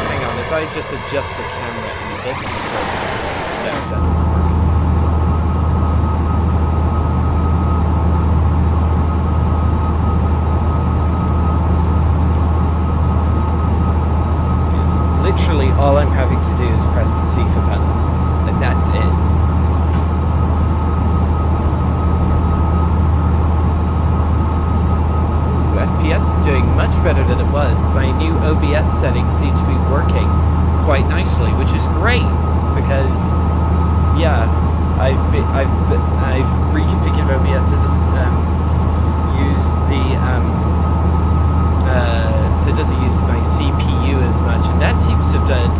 Hang on, if I just adjust the camera a bit. No, that doesn't work. Yeah. Literally, all I'm having to do is press the C for button, and that's it. FPS is doing much better than it was. My new OBS settings seem to be working quite nicely, which is great because, yeah, I've reconfigured OBS so it doesn't use the so it doesn't use my CPU as much, and that seems to have done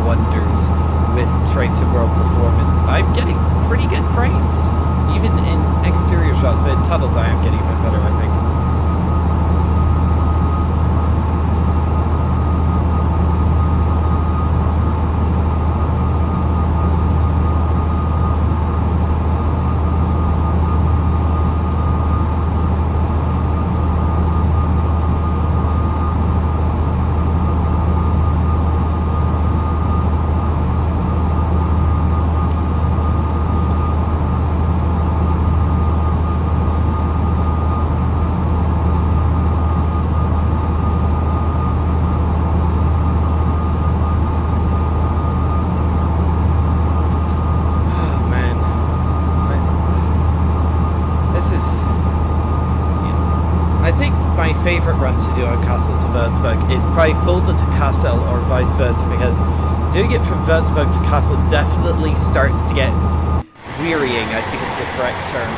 wonders with Train Sim World performance. I'm getting pretty good frames, even in exterior shots, but in tunnels I am getting a bit better, I think. Favorite run to do on Kassel to Würzburg is probably Fulda to Kassel or vice versa, because doing it from Würzburg to Kassel definitely starts to get wearying, I think is the correct term.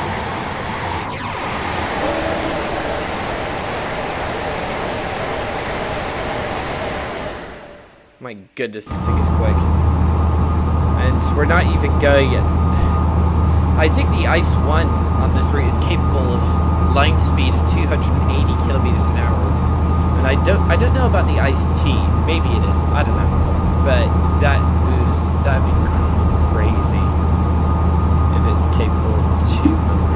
My goodness, this thing is quick. And we're not even going yet. I think the Ice 1 on this route is capable of line speed of 280 kilometers an hour, and I don't know about the Ice T. Maybe it is. I don't know, but that'd be crazy if it's capable of 200.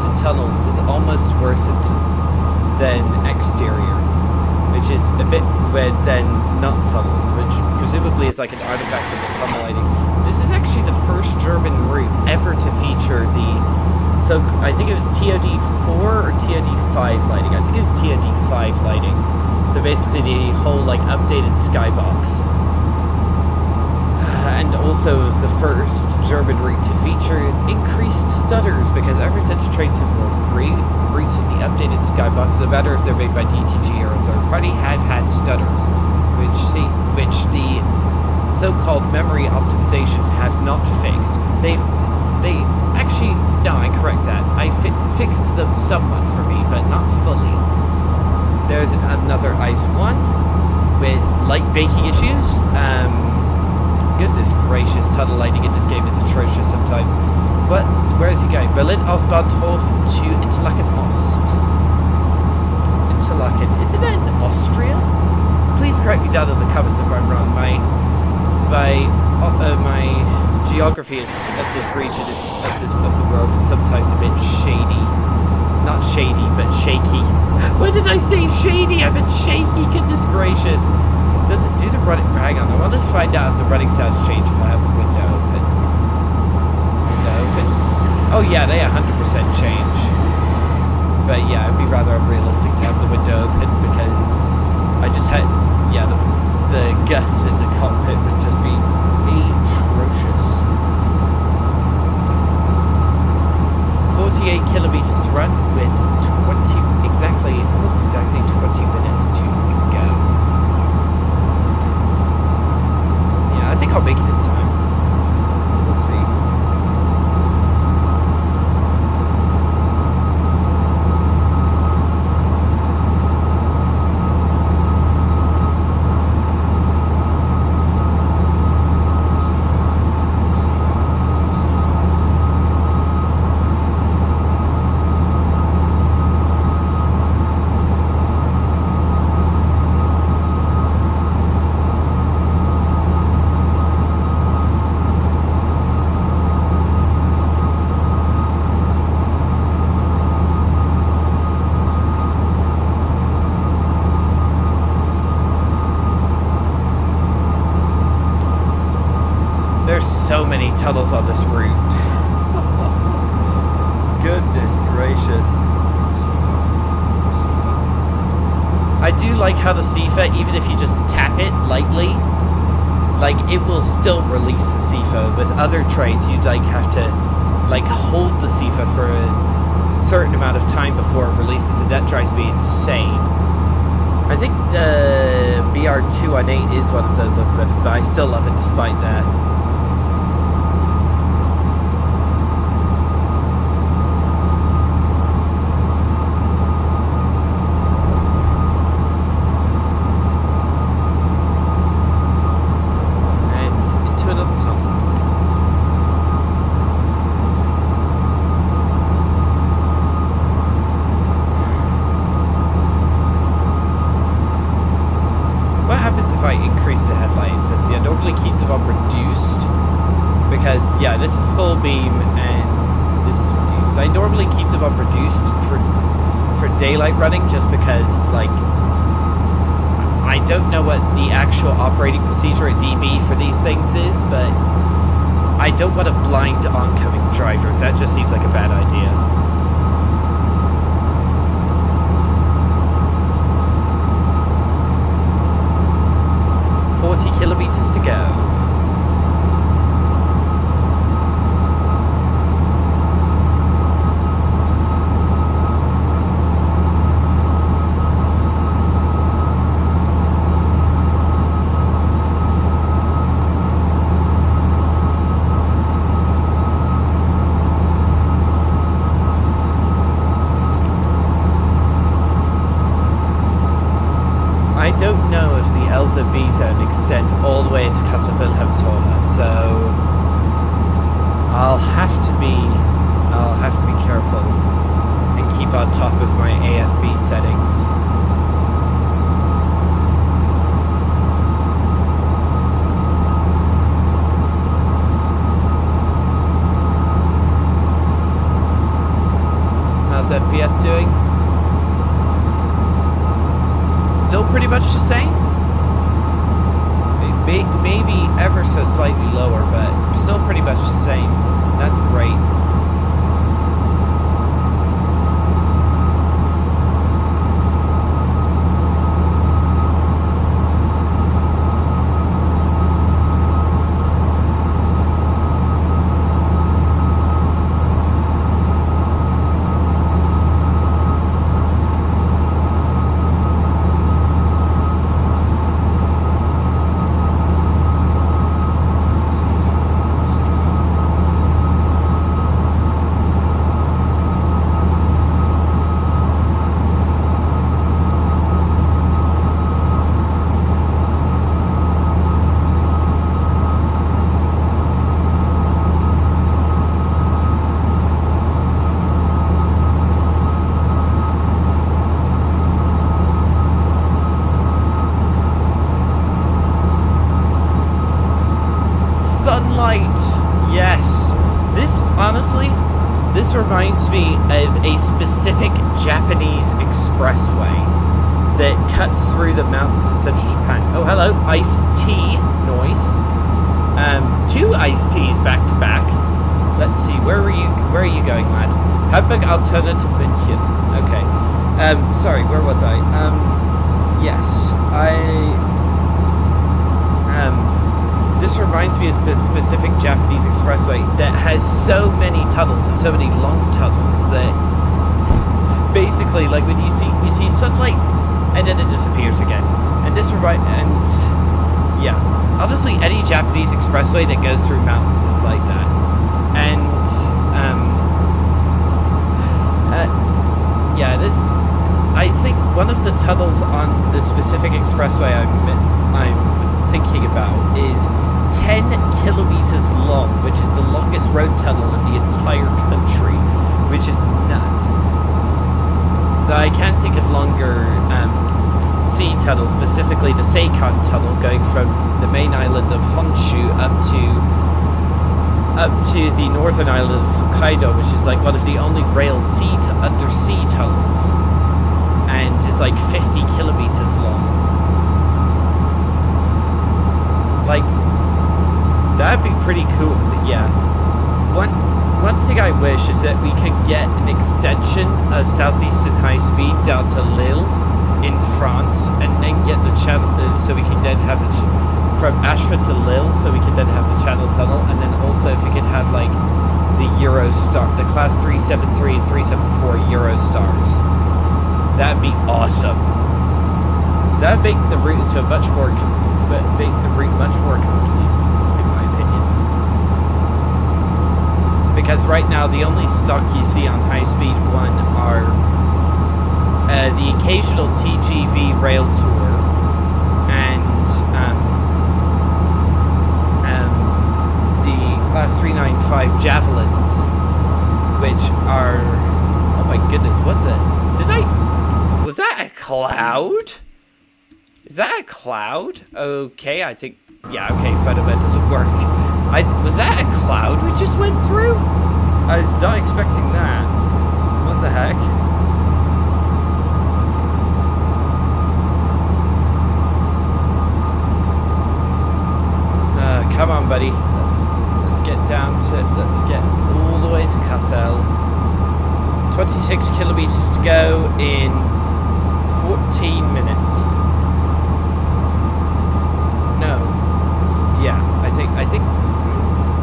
into tunnels is almost worse than exterior, which is a bit weird than not tunnels, which presumably is like an artifact of the tunnel lighting. This is actually the first German route ever to feature the, so I think it was TOD4 or TOD5 lighting. I think it was TOD5 lighting. So basically the whole like updated skybox. And also it was the first German route to feature increased stutters, because ever since Train Sim World 3, routes with the updated skybox, no matter if they're made by DTG or a third party, have had stutters, which the so-called memory optimizations have not fixed. They actually, no, I correct that. I fixed them somewhat for me, but not fully. There's another Ice 1 with light baking issues. Goodness gracious, tunnel lighting in this game is atrocious sometimes. But where is he going? Berlin Ostbahnhof to Interlaken Ost. Interlaken, isn't that in Austria? Please correct me down in the comments if I'm wrong. My geography of this region of the world is sometimes a bit shady. Not shady, but shaky. What did I say? Shady? I meant shaky. Goodness gracious. Does it do the running? Hang on, I want to find out if the running sounds change if I have the window open. Window open. Oh yeah, they 100% change. But yeah, it'd be rather unrealistic to have the window open because I just had, yeah, the gusts in the cockpit would just be atrocious. 48 kilometers to run with almost exactly 20 minutes to go. I think I'll make it in time. We'll see. There's so many tunnels on this route. Goodness gracious. I do like how the CIFA, even if you just tap it lightly, like it will still release the CIFA. With other trains, you'd like have to like hold the CIFA for a certain amount of time before it releases, and that drives me insane. I think the BR218 is one of those locomotives, but I still love it despite that. Yeah, this is full beam and this is reduced. I normally keep them on reduced for daylight running just because, like, I don't know what the actual operating procedure at DB for these things is, but I don't want to blind oncoming drivers. That just seems like a bad idea. Kilometers to go. I don't know if the Elsa B zone extends all the way into Kassel Wilhelmshöhe, so I'll have to be careful and keep on top of my AFB settings. FPS doing? Still pretty much the same? Maybe ever so slightly lower, but still pretty much the same. That's great. Yes. This reminds me of a specific Japanese expressway that cuts through the mountains of central Japan. Oh, hello, iced tea noise. Two iced teas back to back. Let's see, where are you going, lad? Hamburg Alternative München. Okay. Sorry, where was I? Yes, this reminds me of a specific Japanese expressway that has so many tunnels and so many long tunnels that basically, like, when you see sunlight and then it disappears again. And yeah, honestly, any Japanese expressway that goes through mountains is like that. And yeah, I think one of the tunnels on the specific expressway I'm thinking about is 10 kilometers long, which is the longest road tunnel in the entire country, which is nuts. I can't think of longer sea tunnels, specifically the Seikan tunnel going from the main island of Honshu up to the northern island of Hokkaido, which is like one of the only rail undersea tunnels, and is like 50 kilometers long. Like, that'd be pretty cool. But yeah, one thing I wish is that we could get an extension of Southeastern High Speed down to Lille in France, and then get the channel, so we can then have from Ashford to Lille, so we can then have the Channel Tunnel, and then also if we could have like the Eurostar, the Class 373 and 374 Eurostars, that'd be awesome. That'd make the route into a much more complete, in my opinion. Because right now, the only stock you see on High Speed 1 are the occasional TGV rail tour and the Class 395 Javelins, which are... Oh my goodness, was that a cloud? Is that a cloud? Okay, I think... Yeah, okay, Photomed doesn't work. Was that a cloud we just went through? I was not expecting that. What the heck? Come on, buddy. Let's get all the way to Kassel. 26 kilometers to go in 14 minutes. No. Yeah, I think...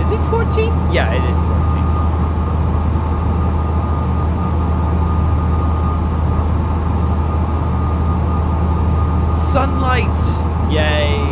Is it 14? Yeah, it is 14. Sunlight! Yay!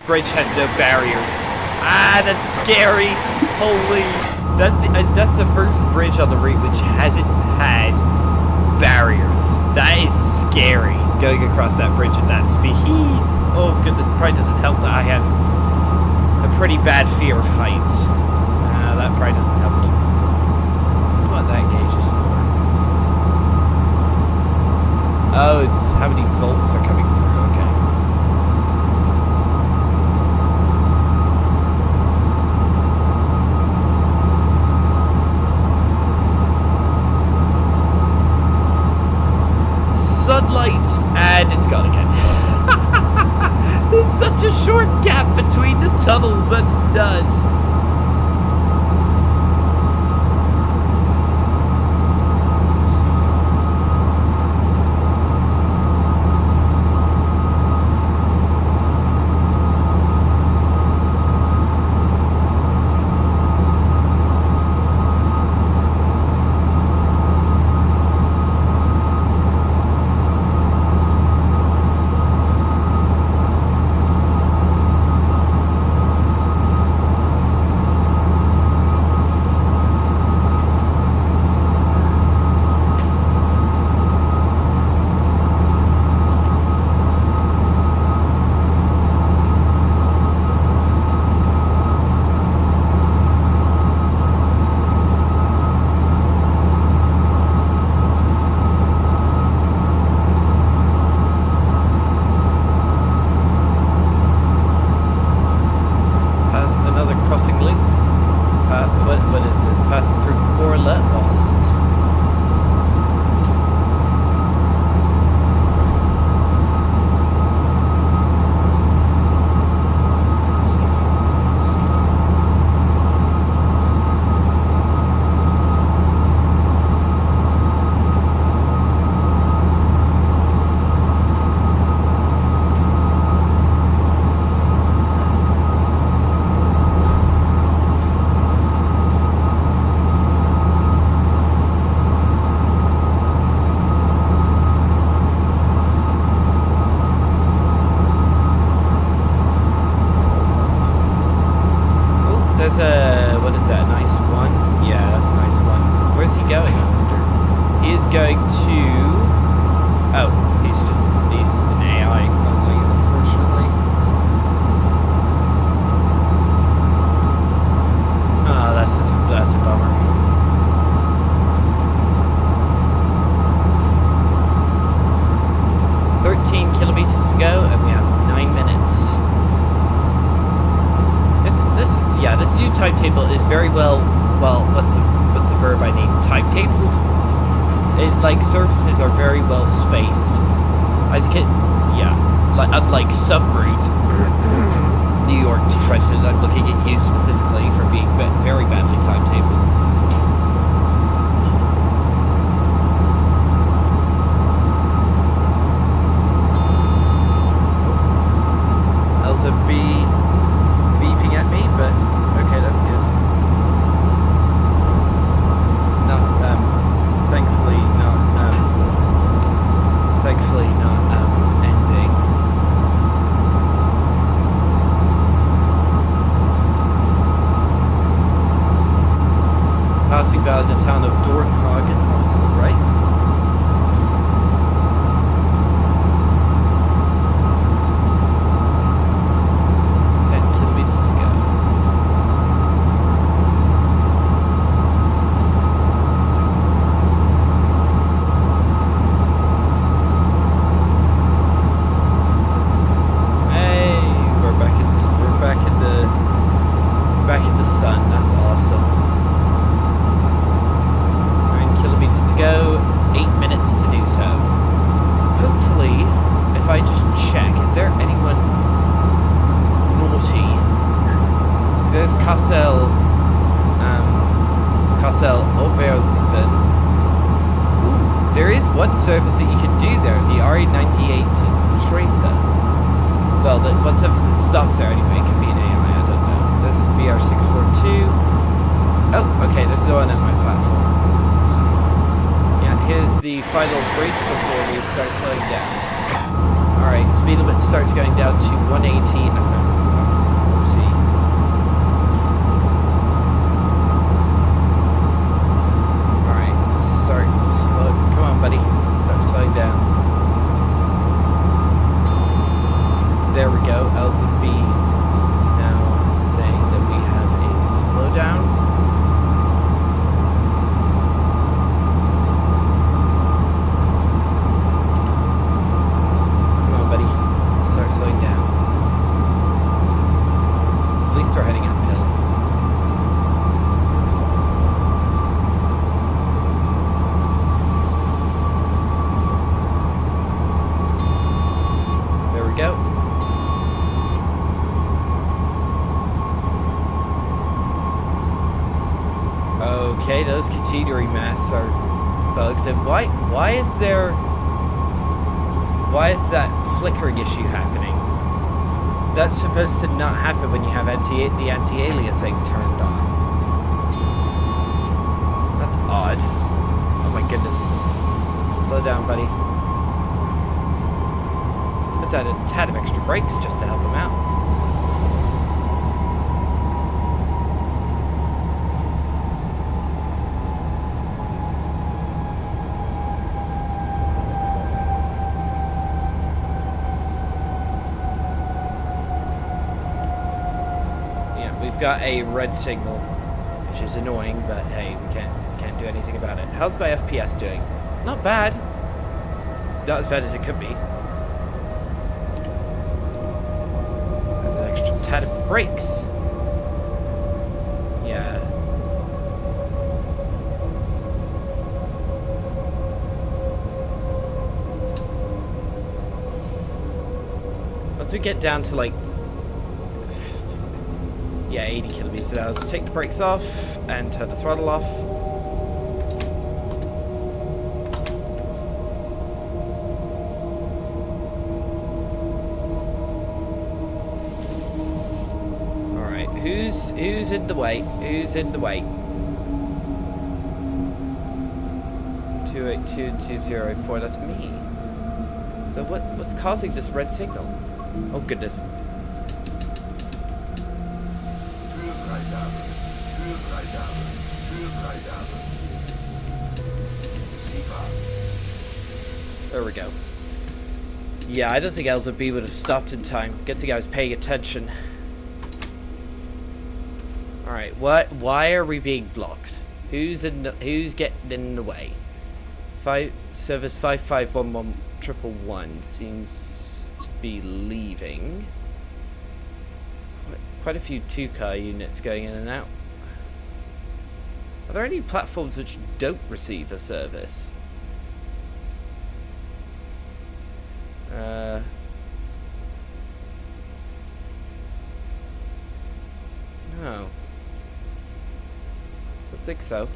bridge has no barriers. Ah, that's scary. Holy. That's the first bridge on the route which hasn't had barriers. That is scary, going across that bridge at that speed. Oh goodness, probably doesn't help that I have a pretty bad fear of heights. That probably doesn't help them. What that gauge is for. Oh, it's how many volts are coming through, okay. Sunlight, and it's gone again. There's such a short gap between the tunnels, that's nuts. What is this? Passing through Korla Ost. What is that, nice one? Yeah, that's a nice one. Where's he going, I wonder? He is going to... Oh, he's an AI only, unfortunately. Oh, that's a bummer. Kilometers to go, and we have 9 minutes. This new timetable is very well, what's the verb I need? Timetabled? Surfaces are very well spaced. I think unlike subroute, New York to Trenton, I'm looking at you specifically for being very badly timetabled. Elsa beeping at me, but okay, that's good. Thankfully not ending. Passing by the town of Dornhagen off to the right. Kassel Obersven. There is one surface that you can do there, the RE98 Tracer. Well, one surface that stops there anyway. It could be an AI, I don't know. There's a BR642. Oh, okay, there's no one at my platform. Yeah, here's the final bridge before we start slowing down. Alright, speed limit starts going down to 180 and Okay, those catenary masts are bugged. And why is that flickering issue happening? That's supposed to not happen when you have the anti-aliasing turned on. That's odd. Oh my goodness. Slow down, buddy. Let's add a tad of extra brakes just to help him out. We've got a red signal, which is annoying, but hey, we can't do anything about it. How's my FPS doing? Not bad. Not as bad as it could be. And an extra tad of brakes. Yeah. Once we get down to like 80 kilometers an hour. Let's take the brakes off and turn the throttle off. Alright, who's in the way? Who's in the way? 282 and 2084, that's me. So what's causing this red signal? Oh goodness. There we go. Yeah, I don't think LZB would have stopped in time. Good thing I was paying attention. Alright, why are we being blocked? Who's getting in the way? Service 5511111 seems to be leaving. Quite a few 2-car units going in and out. Are there any platforms which don't receive a service? No. I think so.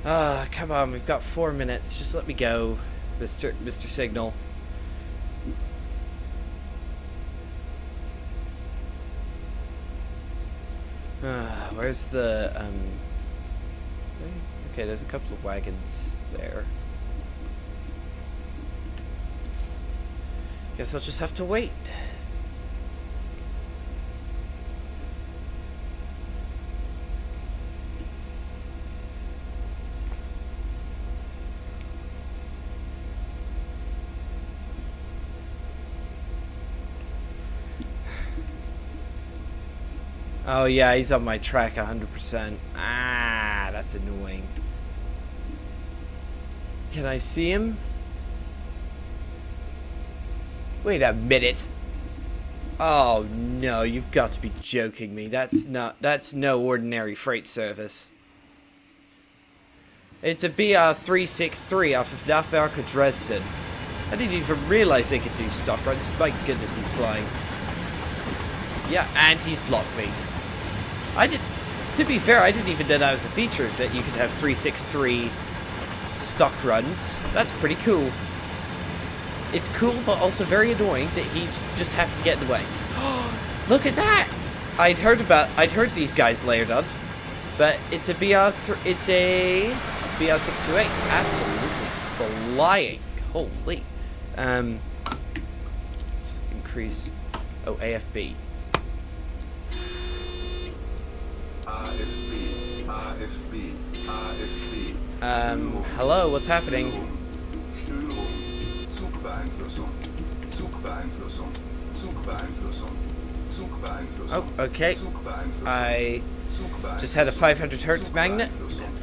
Come on, we've got 4 minutes. Just let me go, Mr. Signal. Where's the, okay, there's a couple of wagons there. Guess I'll just have to wait. Oh yeah, he's on my track 100%. Ah, that's annoying. Can I see him? Wait a minute. Oh no, you've got to be joking me. That's no ordinary freight service. It's a BR363 off of Nafwerke Dresden. I didn't even realize they could do stock runs. My goodness, he's flying. Yeah, and he's blocked me. To be fair, I didn't even know that was a feature, that you could have 363 stock runs. That's pretty cool. It's cool, but also very annoying that he just happened to get in the way. Look at that! I'd heard these guys layered on, but it's a BR628. Absolutely flying. Holy. Let's increase. Oh, AFB. Hello, what's happening? Oh, okay. I just had a 500 hertz magnet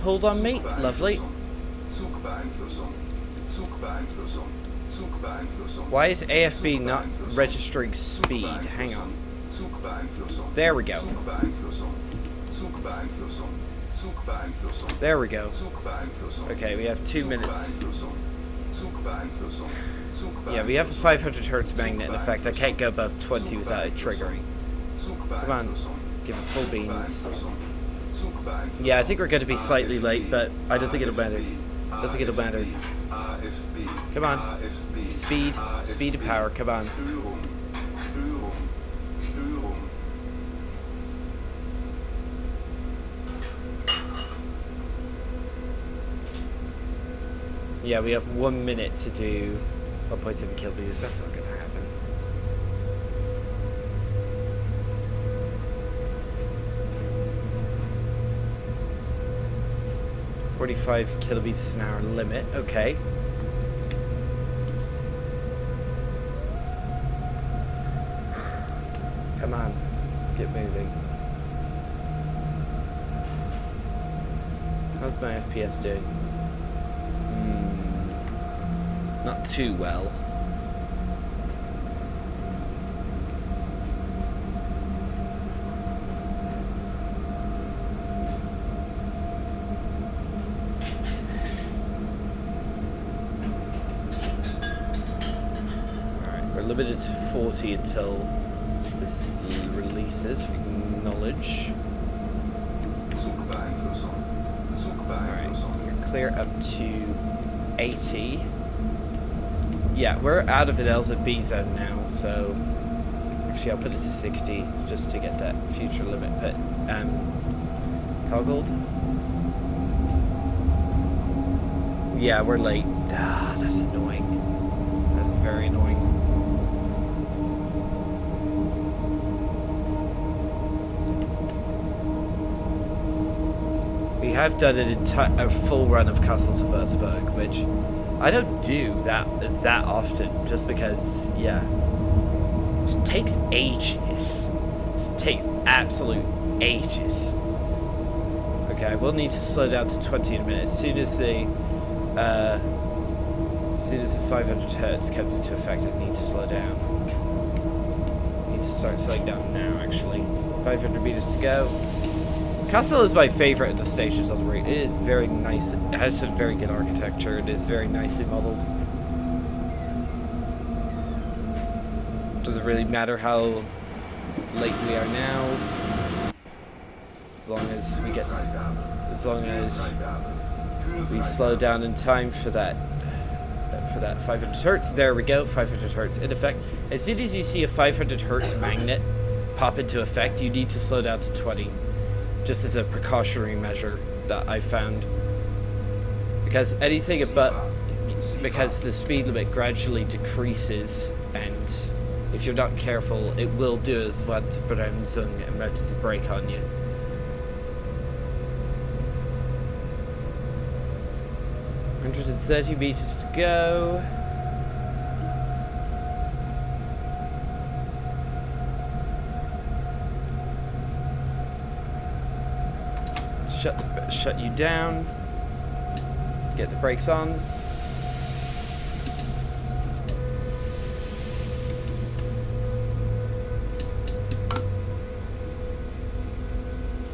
pulled on me. Lovely. Why is AFB not registering speed? Hang on. There we go. There we go. Okay, we have 2 minutes. Yeah, we have a 500 hertz magnet in effect. I can't go above 20 without it triggering. Come on. Give it full beans. Yeah, I think we're going to be slightly late, but I don't think it'll matter. I don't think it'll matter. Come on. Speed. Speed and power. Come on. Yeah, we have 1 minute to do 1.7 kilometers. That's not going to happen. .45 kilometers an hour limit. Okay. Come on. Let's get moving. How's my FPS doing? Not too well. Alright, we're limited to 40 until this releases. Acknowledge. Alright, you're clear up to 80. Yeah, we're out of the Elza B zone now, so actually I'll put it to 60 just to get that future limit, but toggled. Yeah, we're late. Ah, that's annoying. That's very annoying. We have done a full run of Kassel to Würzburg, which I don't do that often, just because, yeah, it just takes ages. It just takes absolute ages. Okay, I will need to slow down to 20 in a minute. As soon as the 500 hertz comes into effect, I need to slow down. I need to start slowing down now, actually. 500 meters to go. Kassel is my favorite of the stations on the route. It is very nice. It has some very good architecture. It is very nicely modeled. Doesn't really matter how late we are now, as long as we slow down in time for that 500 hertz. There we go, 500 hertz in effect. As soon as you see a 500 hertz magnet pop into effect, you need to slow down to 20. Just as a precautionary measure that I found, because because the speed limit gradually decreases, and if you're not careful, it will do as what Bremsung emergency brake on you. $130 meters to go. Shut you down. Get the brakes on.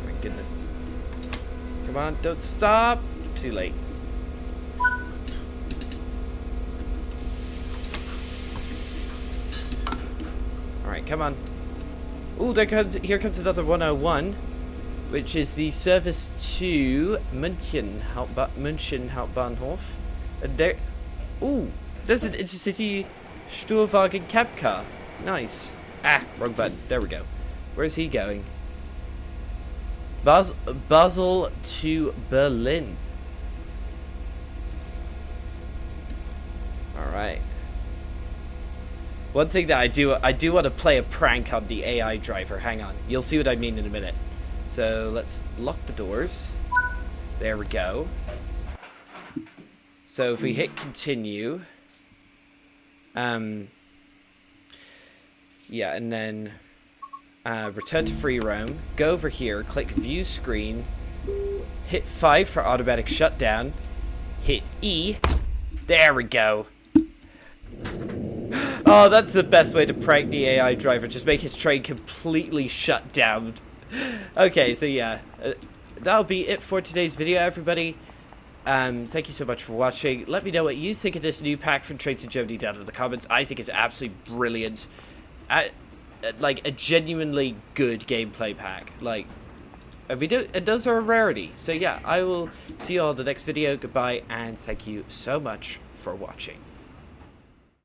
My goodness. Come on, don't stop. Too late. Alright, come on. Ooh, here comes another 101. Which is the service to München Hauptbahnhof. And there, ooh, there's an intercity Sturwagen cab car. Nice. Ah, wrong button. There we go. Where's he going? Basel to Berlin. All right. One thing that I do want to play a prank on the AI driver. Hang on, you'll see what I mean in a minute. So let's lock the doors. There we go. So if we hit continue, yeah, and then return to free roam, go over here, click view screen, hit 5 for automatic shutdown, hit E, there we go. Oh, that's the best way to prank the AI driver, just make his train completely shut down. Okay, so yeah, that'll be it for today's video, everybody. Thank you so much for watching. Let me know what you think of this new pack from Trains in Germany down in the comments. I think it's absolutely brilliant. like a genuinely good gameplay pack. Like, and those are a rarity. So yeah, I will see you all in the next video. Goodbye, and thank you so much for watching.